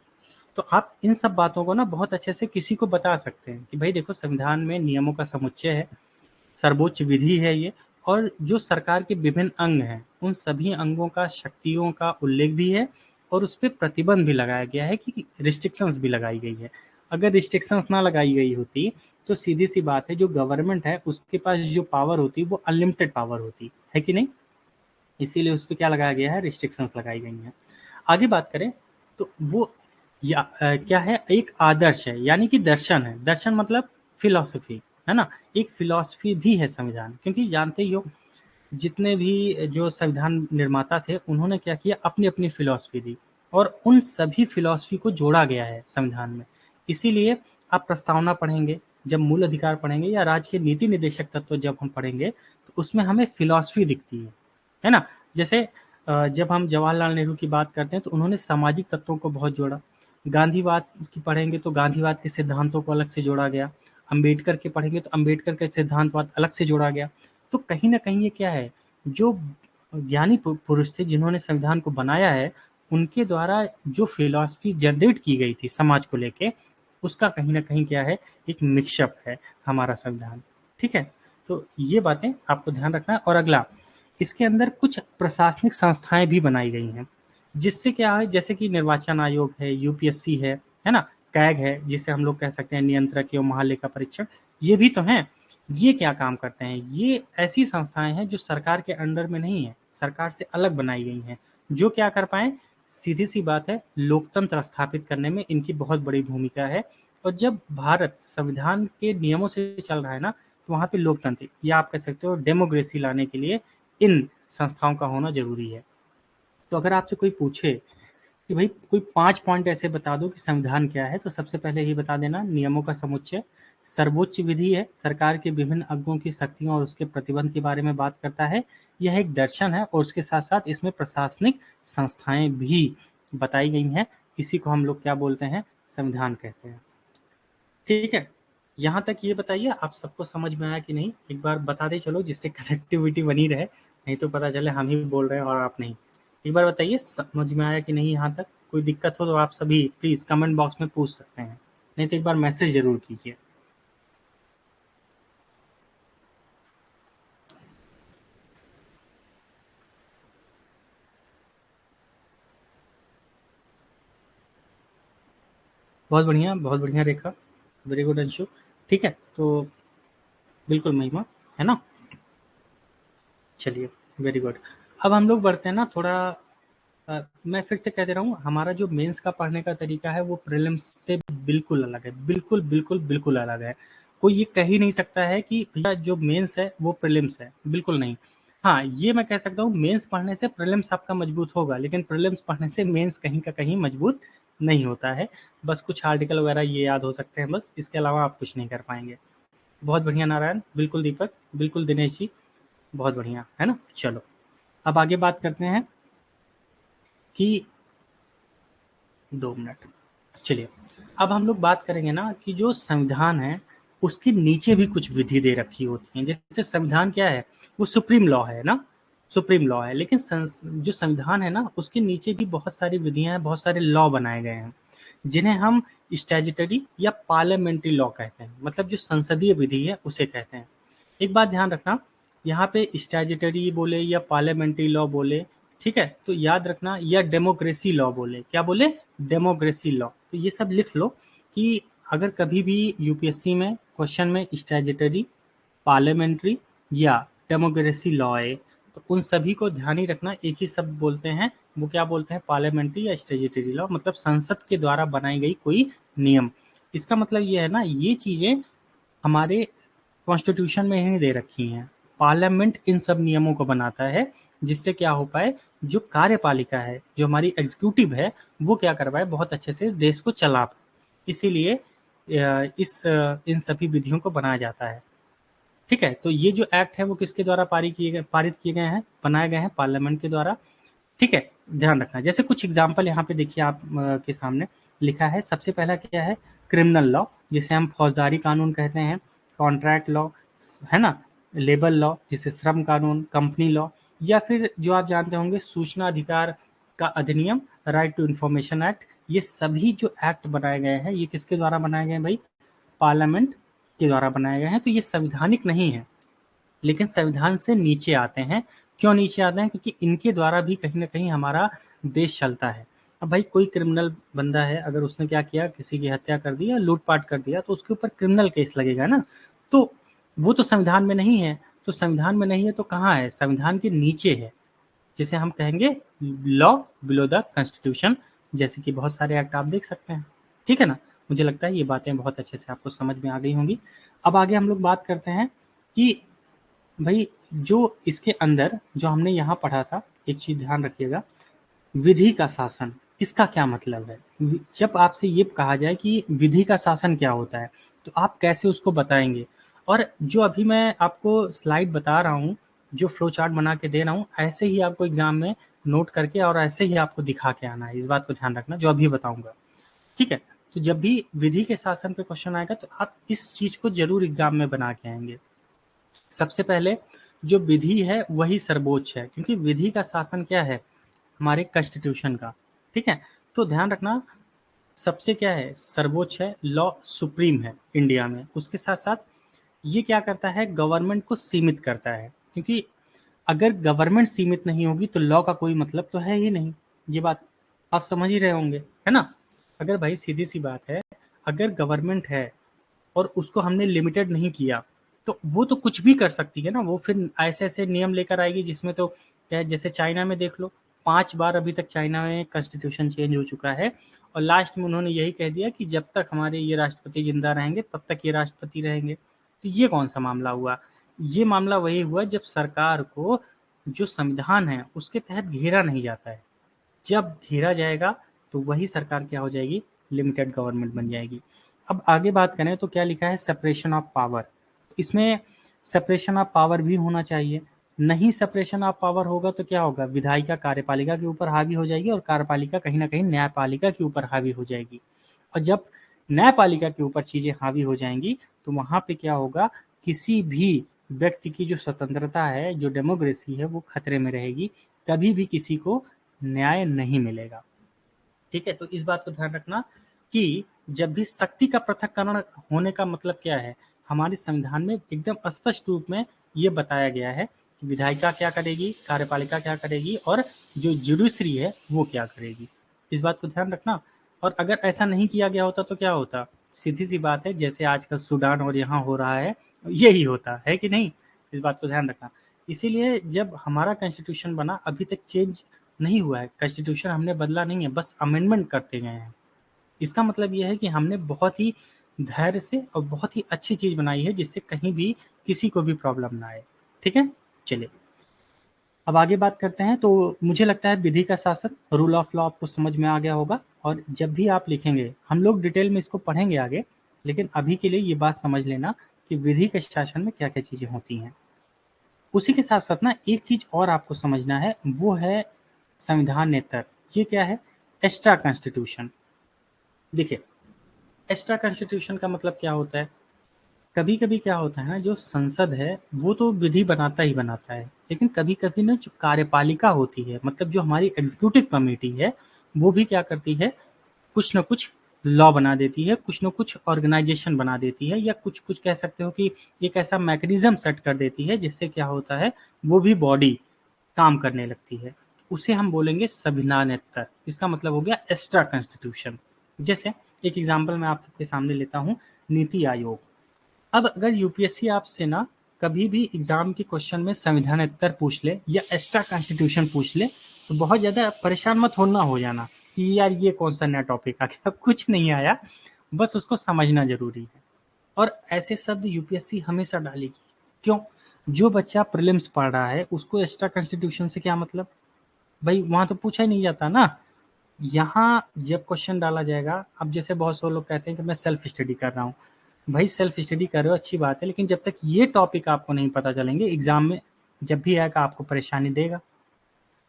तो आप इन सब बातों को ना बहुत अच्छे से किसी को बता सकते हैं कि भाई देखो, संविधान में नियमों का समुच्चय है, सर्वोच्च विधि है ये, और जो सरकार के विभिन्न अंग हैं उन सभी अंगों का, शक्तियों का उल्लेख भी है। और उस पे प्रतिबंध भी लगाया गया है कि रिस्ट्रिक्शंस भी लगाई गई है। अगर रिस्ट्रिक्शंस ना लगाई गई होती तो सीधी सी बात है, जो गवर्नमेंट है उसके पास जो पावर होती वो अनलिमिटेड पावर होती है कि नहीं? इसीलिए उस पे क्या लगाया गया है? रिस्ट्रिक्शंस लगाई गई हैं। आगे बात करें तो वो क्या है? एक आदर्श है, यानी कि दर्शन है। दर्शन मतलब फिलॉसफी, है ना? एक फिलॉसफी भी है संविधान, क्योंकि जानते ही हो जितने भी जो संविधान निर्माता थे उन्होंने क्या किया? अपनी अपनी फिलॉसफी दी और उन सभी फिलॉसफी को जोड़ा गया है संविधान में। इसीलिए आप प्रस्तावना पढ़ेंगे, जब मूल अधिकार पढ़ेंगे या राज्य के नीति निर्देशक तत्व जब हम पढ़ेंगे तो उसमें हमें फिलॉसफी दिखती है ना? जैसे जब हम जवाहरलाल नेहरू की बात करते हैं तो उन्होंने सामाजिक तत्वों को बहुत जोड़ा। गांधीवाद की पढ़ेंगे तो गांधीवाद के सिद्धांतों को अलग से जोड़ा गया। अंबेडकर के पढ़ेंगे तो अंबेडकर के सिद्धांतवाद अलग से जोड़ा गया। तो कहीं न कहीं ये क्या है, जो ज्ञानी पुरुष थे जिन्होंने संविधान को बनाया है, उनके द्वारा जो फ़िलॉसफ़ी जनरेट की गई थी समाज को लेके, उसका कहीं न कहीं क्या है, एक मिक्सअप है हमारा संविधान। ठीक है? तो ये बातें आपको ध्यान रखना है। और अगला, इसके अंदर कुछ प्रशासनिक संस्थाएँ भी बनाई गई हैं, जिससे क्या है, जैसे कि निर्वाचन आयोग है, यूपीएससी है ना? कैग है, जिसे हम लोग कह सकते हैं नियंत्रक एवं महालेखा परीक्षक, ये भी तो हैं। ये क्या काम करते हैं? ये ऐसी संस्थाएँ हैं जो सरकार के अंडर में नहीं है, सरकार से अलग बनाई गई हैं, जो क्या कर पाएँ? सीधी-सी बात है, लोकतंत्र स्थापित करने में इनकी बहुत बड़ी भूमिका है। और जब भारत संविधान के नियमों से चल रहा है ना, तो वहाँ पे लोकतंत्र या आप कह सकते हो डेमोक्रेसी लाने के लिए इन संस्थाओं का होना ज़रूरी है। तो अगर आपसे कोई पूछे कि भाई कोई 5 पॉइंट ऐसे बता दो कि संविधान क्या है, तो सबसे पहले ही बता देना, नियमों का समुच्चय, सर्वोच्च विधि है, सरकार के विभिन्न अंगों की शक्तियों और उसके प्रतिबंध के बारे में बात करता है। यह एक दर्शन है और उसके साथ-साथ इसमें प्रशासनिक संस्थाएँ भी बताई गई हैं। इसी को हम लोग क्या बोलते हैं? संविधान कहते हैं। ठीक है? यहाँ तक ये बताइए आप सबको समझ में आया कि नहीं? एक बार बताते चलो जिससे कनेक्टिविटी बनी रहे, नहीं तो पता चले हम ही बोल रहे हैं और आप नहीं। एक बार बताइए समझ में आया कि नहीं यहाँ तक? कोई दिक्कत हो तो आप सभी प्लीज़ कमेंट बॉक्स में पूछ सकते हैं। नहीं तो एक बार मैसेज ज़रूर कीजिए। बहुत बढ़िया रेखा। Very good Anshu. ठीक है, तो बिल्कुल महिमा, है ना? चलिए, वेरी गुड। अब हम लोग बढ़ते हैं ना थोड़ा। मैं फिर से कह दे रहा हूँ, हमारा जो मेंस का पढ़ने का तरीका है वो प्रीलिम्स से बिल्कुल अलग है। बिल्कुल, बिल्कुल, बिल्कुल अलग है। कोई ये कह ही नहीं सकता है कि भैया जो मेंस है वो प्रीलिम्स है, बिल्कुल नहीं। हाँ, ये मैं कह सकता हूँ, मेंस पढ़ने से प्रीलिम्स आपका मजबूत होगा, लेकिन प्रीलिम्स पढ़ने से मेंस कहीं का कहीं मजबूत नहीं होता है, बस कुछ आर्टिकल वगैरह ये याद हो सकते हैं बस, इसके अलावा आप कुछ नहीं कर पाएंगे। बहुत बढ़िया नारायण, बिल्कुल दीपक, बिल्कुल दिनेश जी, बहुत बढ़िया, है ना। चलो अब आगे बात करते हैं कि 2 मिनट, चलिए अब हम लोग बात करेंगे ना कि जो संविधान है उसके नीचे भी कुछ विधि दे रखी होती हैं। जैसे संविधान क्या है, वो सुप्रीम लॉ है ना, सुप्रीम लॉ है, लेकिन जो संविधान है ना उसके नीचे भी बहुत सारी विधियां हैं, बहुत सारे लॉ बनाए गए हैं जिन्हें हम स्टैट्यूटरी या पार्लियामेंट्री लॉ कहते हैं, मतलब जो संसदीय विधि है उसे कहते हैं। एक बात ध्यान रखना, यहाँ पे स्टैट्यूटरी बोले या पार्लियामेंट्री लॉ बोले, ठीक है, तो याद रखना, या डेमोक्रेसी लॉ बोले, क्या बोले, डेमोक्रेसी लॉ, तो ये सब लिख लो कि अगर कभी भी यूपीएससी में क्वेश्चन में स्टैट्यूटरी, पार्लियामेंट्री या डेमोक्रेसी लॉ आए तो उन सभी को ध्यान ही रखना, एक ही शब्द बोलते हैं, वो क्या बोलते हैं, पार्लियामेंट्री या स्टैट्यूटरी लॉ, मतलब संसद के द्वारा बनाई गई कोई नियम। इसका मतलब ये है ना, ये चीजें हमारे कॉन्स्टिट्यूशन में ही दे रखी हैं। पार्लियामेंट इन सब नियमों को बनाता है जिससे क्या हो पाए, जो कार्यपालिका है, जो हमारी एग्जीक्यूटिव है, वो क्या कर पाए, बहुत अच्छे से देश को चला पाए। इसीलिए इन सभी विधियों को बनाया जाता है। ठीक है, तो ये जो एक्ट है वो किसके द्वारा पारित किए गए हैं, बनाए गए हैं पार्लियामेंट के द्वारा। ठीक है, ध्यान रखना। जैसे कुछ एग्जाम्पल यहाँ पे देखिए आप के सामने लिखा है। सबसे पहला क्या है, क्रिमिनल लॉ, जिसे हम फौजदारी कानून कहते हैं, कॉन्ट्रैक्ट लॉ, है ना, लेबर लॉ जिसे श्रम कानून, कंपनी लॉ, या फिर जो आप जानते होंगे सूचना अधिकार का अधिनियम, राइट टू इंफॉर्मेशन एक्ट। ये सभी जो एक्ट बनाए गए हैं ये किसके द्वारा बनाए गए हैं भाई, पार्लियामेंट के द्वारा बनाए गए हैं। तो ये संवैधानिक नहीं है, लेकिन संविधान से नीचे आते हैं। क्यों नीचे आते हैं, क्योंकि इनके द्वारा भी कहीं ना कहीं हमारा देश चलता है। अब भाई कोई क्रिमिनल बंदा है, अगर उसने क्या किया, किसी की हत्या कर दी या लूटपाट कर दिया, तो उसके ऊपर क्रिमिनल केस लगेगा ना, तो वो तो संविधान में नहीं है। तो संविधान में नहीं है तो कहाँ है, संविधान के नीचे है, जिसे हम कहेंगे लॉ बिलो द कॉन्स्टिट्यूशन। जैसे कि बहुत सारे एक्ट आप देख सकते हैं, ठीक है ना। मुझे लगता है ये बातें बहुत अच्छे से आपको समझ में आ गई होंगी। अब आगे हम लोग बात करते हैं कि भाई जो इसके अंदर जो हमने यहाँ पढ़ा था, एक चीज ध्यान रखिएगा, विधि का शासन, इसका क्या मतलब है। जब आपसे ये कहा जाए कि विधि का शासन क्या होता है, तो आप कैसे उसको बताएंगे। और जो अभी मैं आपको स्लाइड बता रहा हूँ, जो फ्लो चार्ट बना के दे रहा हूँ, ऐसे ही आपको एग्जाम में नोट करके और ऐसे ही आपको दिखा के आना है। इस बात को ध्यान रखना जो अभी बताऊंगा, ठीक है। तो जब भी विधि के शासन पे क्वेश्चन आएगा तो आप इस चीज को जरूर एग्जाम में बना के आएंगे। सबसे पहले जो विधि है वही सर्वोच्च है, क्योंकि विधि का शासन क्या है, हमारे कॉन्स्टिट्यूशन का, ठीक है। तो ध्यान रखना, सबसे क्या है, सर्वोच्च है, लॉ सुप्रीम है इंडिया में। उसके साथ साथ ये क्या करता है, गवर्नमेंट को सीमित करता है, क्योंकि अगर गवर्नमेंट सीमित नहीं होगी तो लॉ का कोई मतलब तो है ही नहीं। ये बात आप समझ ही रहे होंगे, है ना। अगर भाई सीधी सी बात है, अगर गवर्नमेंट है और उसको हमने लिमिटेड नहीं किया तो वो तो कुछ भी कर सकती है ना। वो फिर ऐसे ऐसे नियम लेकर आएगी जिसमें तो क्या है, जैसे चाइना में देख लो, 5 बार अभी तक चाइना में कॉन्स्टिट्यूशन चेंज हो चुका है, और लास्ट में उन्होंने यही कह दिया कि जब तक हमारे ये राष्ट्रपति जिंदा रहेंगे तब तक ये राष्ट्रपति रहेंगे। तो ये कौन सा मामला हुआ, ये मामला वही हुआ जब सरकार को जो संविधान है उसके तहत घेरा नहीं जाता है। जब घेरा जाएगा तो वही सरकार क्या हो जाएगी, लिमिटेड गवर्नमेंट बन जाएगी। अब आगे बात करें तो क्या लिखा है, सेपरेशन ऑफ पावर। इसमें सेपरेशन ऑफ पावर भी होना चाहिए। नहीं सेपरेशन ऑफ पावर होगा तो क्या होगा, विधायिका कार्यपालिका के ऊपर हावी हो जाएगी और कार्यपालिका कहीं ना कहीं न्यायपालिका के ऊपर हावी हो जाएगी। और जब न्यायपालिका के ऊपर चीजें हावी हो जाएंगी तो वहां पे क्या होगा, किसी भी व्यक्ति की जो स्वतंत्रता है, जो डेमोक्रेसी है, वो खतरे में रहेगी। कभी भी किसी को न्याय नहीं मिलेगा। ठीक है, तो इस बात को ध्यान रखना कि जब भी शक्ति का पृथक्करण होने का मतलब क्या है, हमारे संविधान में एकदम स्पष्ट रूप में ये बताया गया है कि विधायिका क्या करेगी, कार्यपालिका क्या करेगी, और जो जुडिशरी है वो क्या करेगी। इस बात को ध्यान रखना। और अगर ऐसा नहीं किया गया होता तो क्या होता, सीधी सी बात है, जैसे आजकल सूडान और यहाँ हो रहा है, यही होता है कि नहीं। इस बात को ध्यान रखना। इसीलिए जब हमारा कॉन्स्टिट्यूशन बना, अभी तक चेंज नहीं हुआ है कॉन्स्टिट्यूशन, हमने बदला नहीं है, बस अमेंडमेंट करते गए हैं। इसका मतलब यह है कि हमने बहुत ही धैर्य से और बहुत ही अच्छी चीज बनाई है जिससे कहीं भी किसी को भी प्रॉब्लम ना आए। ठीक है, चलिए अब आगे बात करते हैं। तो मुझे लगता है विधि का शासन, रूल ऑफ लॉ आपको समझ में आ गया होगा। और जब भी आप लिखेंगे, हम लोग डिटेल में इसको पढ़ेंगे आगे, लेकिन अभी के लिए ये बात समझ लेना कि विधि के शासन में क्या क्या चीज़ें होती हैं। उसी के साथ साथ ना एक चीज़ और आपको समझना है, वो है संविधानेतर। ये क्या है? Extra constitution. देखिए, एक्स्ट्रा कॉन्स्टिट्यूशन का मतलब क्या होता है? कभी कभी क्या होता है ना, जो संसद है वो तो विधि बनाता ही बनाता है, लेकिन कभी कभी ना जो कार्यपालिका होती है, मतलब जो हमारी एग्जीक्यूटिव कमेटी है, वो भी क्या करती है, कुछ ना कुछ लॉ बना देती है, कुछ ना कुछ ऑर्गेनाइजेशन बना देती है, या कुछ कुछ कह सकते हो कि एक ऐसा मैकेनिज्म सेट कर देती है जिससे क्या होता है, वो भी बॉडी काम करने लगती है। उसे हम बोलेंगे संविधानेतर। इसका मतलब हो गया एक्स्ट्रा कॉन्स्टिट्यूशन। जैसे एक एग्जांपल मैं आप सबके सामने लेता हूँ, नीति आयोग। अब अगर यूपीएससी आपसे ना कभी भी एग्जाम के क्वेश्चन में संविधानेतर पूछ ले या एक्स्ट्रा कॉन्स्टिट्यूशन पूछ ले, तो बहुत ज़्यादा परेशान मत होना हो जाना कि यार ये कौन सा नया टॉपिक आ गया। कुछ नहीं आया, बस उसको समझना जरूरी है। और ऐसे शब्द यूपीएससी हमेशा डालेगी। क्यों? जो बच्चा प्रीलिम्स पढ़ रहा है उसको एक्स्ट्रा कॉन्स्टिट्यूशन से क्या मतलब? भाई वहां तो पूछा ही नहीं जाता ना। यहाँ जब क्वेश्चन डाला जाएगा, अब जैसे बहुत से लोग कहते हैं कि मैं सेल्फ स्टडी कर रहा हूँ। भाई सेल्फ स्टडी कर रहे हो, अच्छी बात है, लेकिन जब तक ये टॉपिक आपको नहीं पता चलेंगे, एग्जाम में जब भी आएगा आपको परेशानी देगा।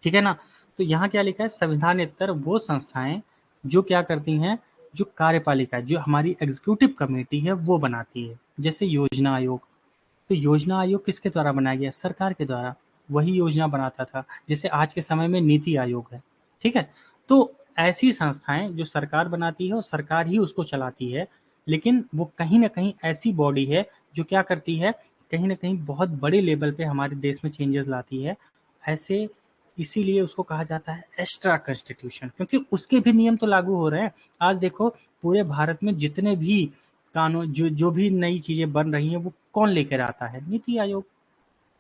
ठीक है ना? तो यहाँ क्या लिखा है, संविधानेतर वो संस्थाएं जो क्या करती हैं, जो कार्यपालिका, जो हमारी एग्जीक्यूटिव कमेटी है वो बनाती है। जैसे योजना आयोग। तो योजना आयोग किसके द्वारा बनाया गया? सरकार के द्वारा। वही योजना बनाता था। जैसे आज के समय में नीति आयोग है। ठीक है? तो ऐसी संस्थाएं जो सरकार बनाती है और सरकार ही उसको चलाती है, लेकिन वो कहीं ना कहीं ऐसी बॉडी है जो क्या करती है, कहीं ना कहीं बहुत बड़े लेवल पे हमारे देश में चेंजेस लाती है। ऐसे इसीलिए उसको कहा जाता है एक्स्ट्रा कॉन्स्टिट्यूशन, क्योंकि उसके भी नियम तो लागू हो रहे हैं। आज देखो, पूरे भारत में जितने भी कानून, जो जो भी नई चीजें बन रही हैं, वो कौन लेकर आता है? नीति आयोग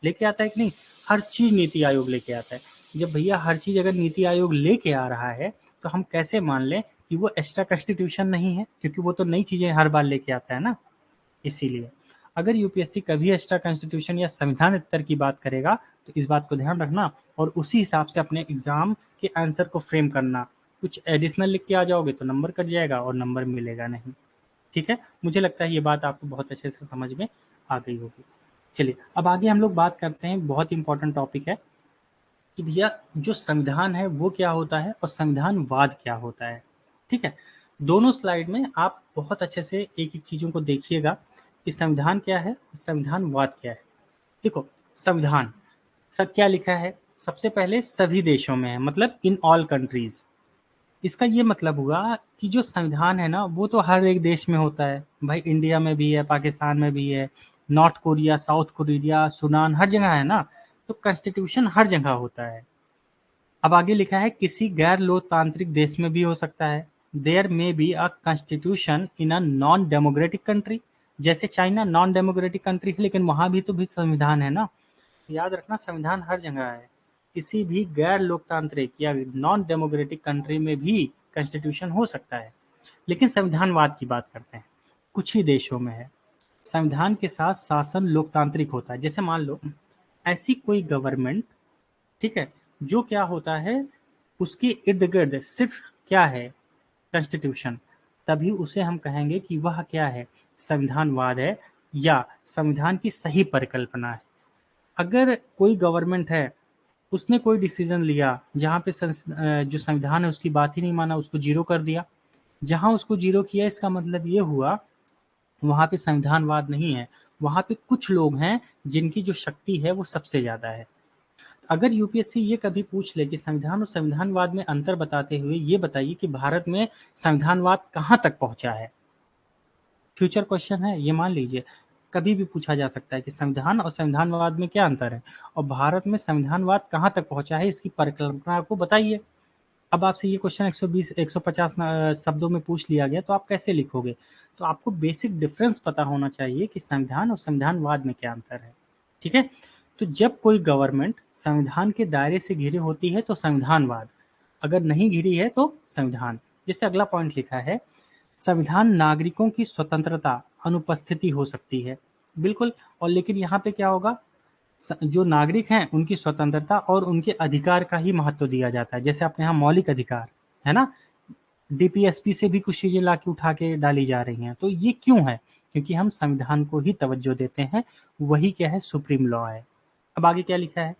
लेके आता है कि नहीं? हर चीज नीति आयोग लेके आता है। जब भैया हर चीज अगर नीति आयोग लेके आ रहा है, तो हम कैसे मान लें कि वो एक्स्ट्रा कॉन्स्टिट्यूशन नहीं है? क्योंकि वो तो नई चीजें हर बार लेके आता है ना। इसीलिए अगर यूपीएससी कभी एक्स्ट्रा कॉन्स्टिट्यूशन या संविधान उत्तर की बात करेगा, तो इस बात को ध्यान रखना और उसी हिसाब से अपने एग्जाम के आंसर को फ्रेम करना। कुछ एडिशनल लिख के आ जाओगे तो नंबर कट जाएगा और नंबर मिलेगा नहीं। ठीक है? मुझे लगता है ये बात आपको बहुत अच्छे से समझ में आ गई होगी। चलिए अब आगे हम लोग बात करते हैं, बहुत इंपॉर्टेंट टॉपिक है कि भैया जो संविधान है वो क्या होता है और संविधानवाद क्या होता है। ठीक है? दोनों स्लाइड में आप बहुत अच्छे से एक एक चीजों को देखिएगा कि संविधान क्या है और संविधानवाद क्या है। देखो, संविधान सब क्या लिखा है, सबसे पहले सभी देशों में है, मतलब इन ऑल कंट्रीज। इसका ये मतलब हुआ कि जो संविधान है ना वो तो हर एक देश में होता है। भाई इंडिया में भी है, पाकिस्तान में भी है, North Korea, South Korea, Sudan, हर जगह है ना। तो कॉन्स्टिट्यूशन हर जगह होता है। अब आगे लिखा है किसी गैर लोकतांत्रिक देश में भी हो सकता है। There may be a constitution in a non democratic country. जैसे चाइना नॉन डेमोक्रेटिक कंट्री है, लेकिन वहां भी संविधान है ना। याद रखना, संविधान हर जगह है। किसी भी गैर लोकतांत्रिक या नॉन डेमोक्रेटिक कंट्री में भी कॉन्स्टिट्यूशन हो सकता है। लेकिन संविधानवाद की बात करते हैं, कुछ ही देशों में है। संविधान के साथ शासन लोकतांत्रिक होता है। जैसे मान लो ऐसी कोई गवर्नमेंट, ठीक है, जो क्या होता है, उसके इर्द गिर्द सिर्फ क्या है, कॉन्स्टिट्यूशन। तभी उसे हम कहेंगे कि वह क्या है, संविधानवाद है या संविधान की सही परिकल्पना है। अगर कोई गवर्नमेंट है, उसने कोई डिसीजन लिया जहाँ पे जो संविधान है उसकी बात ही नहीं माना, उसको जीरो कर दिया। जहाँ उसको जीरो किया, इसका मतलब ये हुआ वहाँ पे संविधानवाद नहीं है। वहाँ पे कुछ लोग हैं जिनकी जो शक्ति है वो सबसे ज्यादा है। अगर यूपीएससी ये कभी पूछ ले कि संविधान और संविधानवाद में अंतर बताते हुए ये बताइए कि भारत में संविधानवाद कहाँ तक पहुंचा है, फ्यूचर क्वेश्चन है ये, मान लीजिए कभी भी पूछा जा सकता है कि संविधान और संविधानवाद में क्या अंतर है और भारत में संविधानवाद कहाँ तक पहुंचा है, इसकी परिकल्पना को बताइए। अब आपसे ये क्वेश्चन 120 150 शब्दों में पूछ लिया गया, तो आप कैसे लिखोगे? तो आपको बेसिक डिफरेंस पता होना चाहिए कि संविधान और संविधानवाद में क्या अंतर है। ठीक है? तो जब कोई गवर्नमेंट संविधान के दायरे से घिरी होती है तो संविधानवाद, अगर नहीं घिरी है तो संविधान। जैसे अगला पॉइंट लिखा है, संविधान नागरिकों की स्वतंत्रता अनुपस्थिति हो सकती है। बिल्कुल। और लेकिन यहाँ पे क्या होगा, जो नागरिक हैं उनकी स्वतंत्रता और उनके अधिकार का ही महत्व दिया जाता है। जैसे अपने यहाँ मौलिक अधिकार है ना, डीपीएसपी से भी कुछ चीज़ें ला के उठा के डाली जा रही हैं। तो ये क्यों है? क्योंकि हम संविधान को ही तवज्जो देते हैं, वही क्या है सुप्रीम लॉ है। अब आगे क्या लिखा है?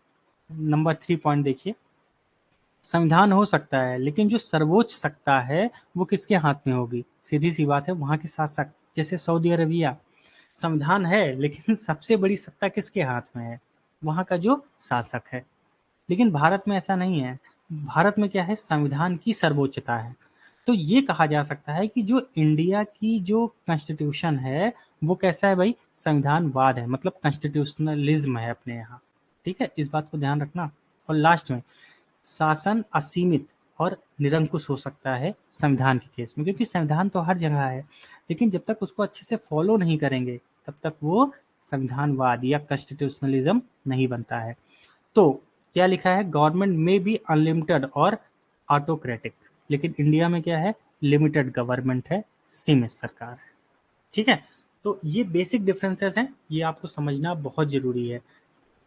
नंबर 3 पॉइंट देखिए, संविधान हो सकता है लेकिन जो सर्वोच्च सत्ता है वो किसके हाथ में होगी? सीधी सी बात है, वहाँ के शासक। जैसे सऊदी अरबिया, संविधान है लेकिन सबसे बड़ी सत्ता किसके हाथ में है? वहाँ का जो शासक है। लेकिन भारत में ऐसा नहीं है। भारत में क्या है, संविधान की सर्वोच्चता है। तो ये कहा जा सकता है कि जो इंडिया की जो कॉन्स्टिट्यूशन है वो कैसा है भाई, संविधानवाद है, मतलब कॉन्स्टिट्यूशनलिज्म है अपने यहाँ। ठीक है, इस बात को ध्यान रखना। और लास्ट में, शासन असीमित और निरंकुश हो सकता है संविधान के केस में, क्योंकि संविधान तो हर जगह है, लेकिन जब तक उसको अच्छे से फॉलो नहीं करेंगे तब तक वो संविधानवाद या कॉन्स्टिट्यूशनलिज्म नहीं बनता है। तो क्या लिखा है, गवर्नमेंट में भी अनलिमिटेड और ऑटोक्रेटिक, लेकिन इंडिया में क्या है, लिमिटेड गवर्नमेंट है, सीमित सरकार है। ठीक है, तो ये बेसिक डिफरेंसेस हैं, ये आपको समझना बहुत जरूरी है,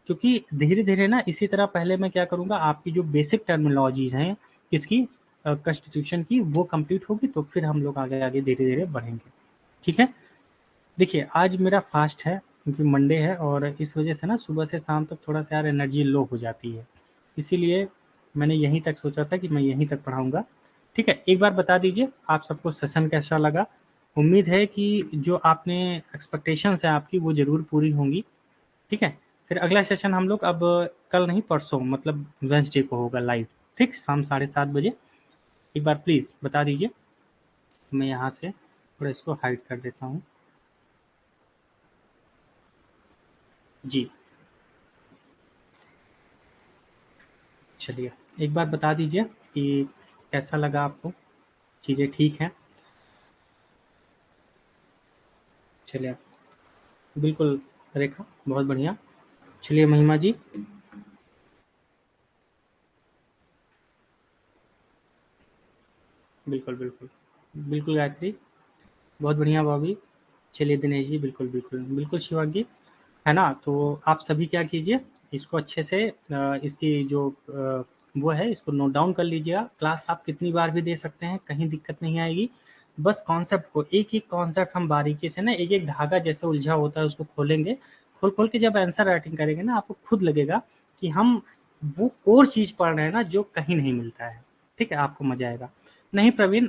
क्योंकि धीरे धीरे ना इसी तरह पहले मैं क्या करूँगा, आपकी जो बेसिक टर्मिनोलॉजीज हैं इसकी कॉन्स्टिट्यूशन की वो कंप्लीट होगी, तो फिर हम लोग आगे आगे धीरे धीरे बढ़ेंगे। ठीक है, देखिए आज मेरा फास्ट है क्योंकि मंडे है और इस वजह से ना सुबह से शाम तक थोड़ा सा यार एनर्जी लो हो जाती है, इसीलिए मैंने यहीं तक सोचा था कि मैं यहीं तक पढ़ाऊँगा। ठीक है, एक बार बता दीजिए आप सबको सेशन कैसा लगा? उम्मीद है कि जो आपने एक्सपेक्टेशंस है आपकी वो ज़रूर पूरी होंगी। ठीक है, फिर अगला सेशन हम लोग अब कल नहीं परसों मतलब वेडनेसडे को होगा लाइव, ठीक शाम 7:30 बजे। एक बार प्लीज़ बता दीजिए, मैं यहाँ से थोड़ा इसको हाइड कर देता हूँ। जी, चलिए एक बार बता दीजिए कि कैसा लगा आपको, चीज़ें ठीक हैं? चलिए, बिल्कुल रेखा, बहुत बढ़िया। चलिए महिमा जी, बिल्कुल, बिल्कुल। बिल्कुल गायत्री, बहुत बढ़िया भाभी। चलिए दिनेश जी, बिल्कुल, बिल्कुल। बिल्कुल शिवांगी, है ना? तो आप सभी क्या कीजिए, इसको अच्छे से इसकी जो वो है इसको नोट डाउन कर लीजिएगा। क्लास आप कितनी बार भी दे सकते हैं, कहीं दिक्कत नहीं आएगी। बस कॉन्सेप्ट को एक-एक कॉन्सेप्ट हम बारीकी से ना एक-एक धागा जैसे उलझा होता है उसको खोलेंगे। खोल-खोल के जब आंसर राइटिंग करेंगे ना आपको खुद लगेगा कि हम वो कोर चीज़ पढ़ रहे हैं ना जो कहीं नहीं मिलता है। ठीक है? आपको मज़ा आएगा। नहीं प्रवीण,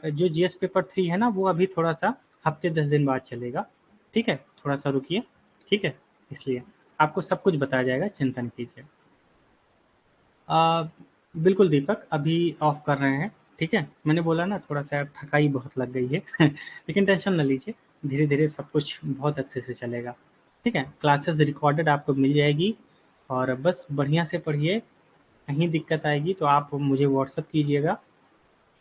जो जीएस पेपर 3 है ना वो अभी थोड़ा-सा हफ्ते 10 दिन बाद चलेगा। ठीक है? थोड़ा-सा रुकिए। ठीक है? इसलिए आपको सब कुछ बताया जाएगा, चिंता नहीं कीजिए। अ, बिल्कुल दीपक, अभी ऑफ कर रहे हैं। ठीक है, मैंने बोला ना थोड़ा सा थकाई बहुत लग गई है लेकिन टेंशन ना लीजिए, धीरे धीरे सब कुछ बहुत अच्छे से चलेगा। ठीक है, क्लासेस रिकॉर्डेड आपको मिल जाएगी और बस बढ़िया से पढ़िए। कहीं दिक्कत आएगी तो आप मुझे व्हाट्सअप कीजिएगा।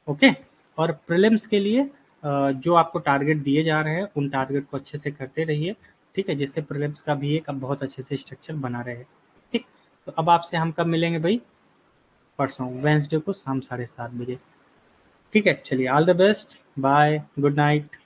ओके, और प्रीलिम्स के लिए जो आपको टारगेट दिए जा रहे हैं उन टारगेट को अच्छे से करते रहिए। ठीक है, जिससे प्रीलिम्स का भी एक अब बहुत अच्छे से स्ट्रक्चर बना रहे। ठीक, तो अब आपसे हम कब मिलेंगे भाई? परसों वेंसडे को शाम 7:30 बजे। ठीक है, चलिए all the best, bye, good night.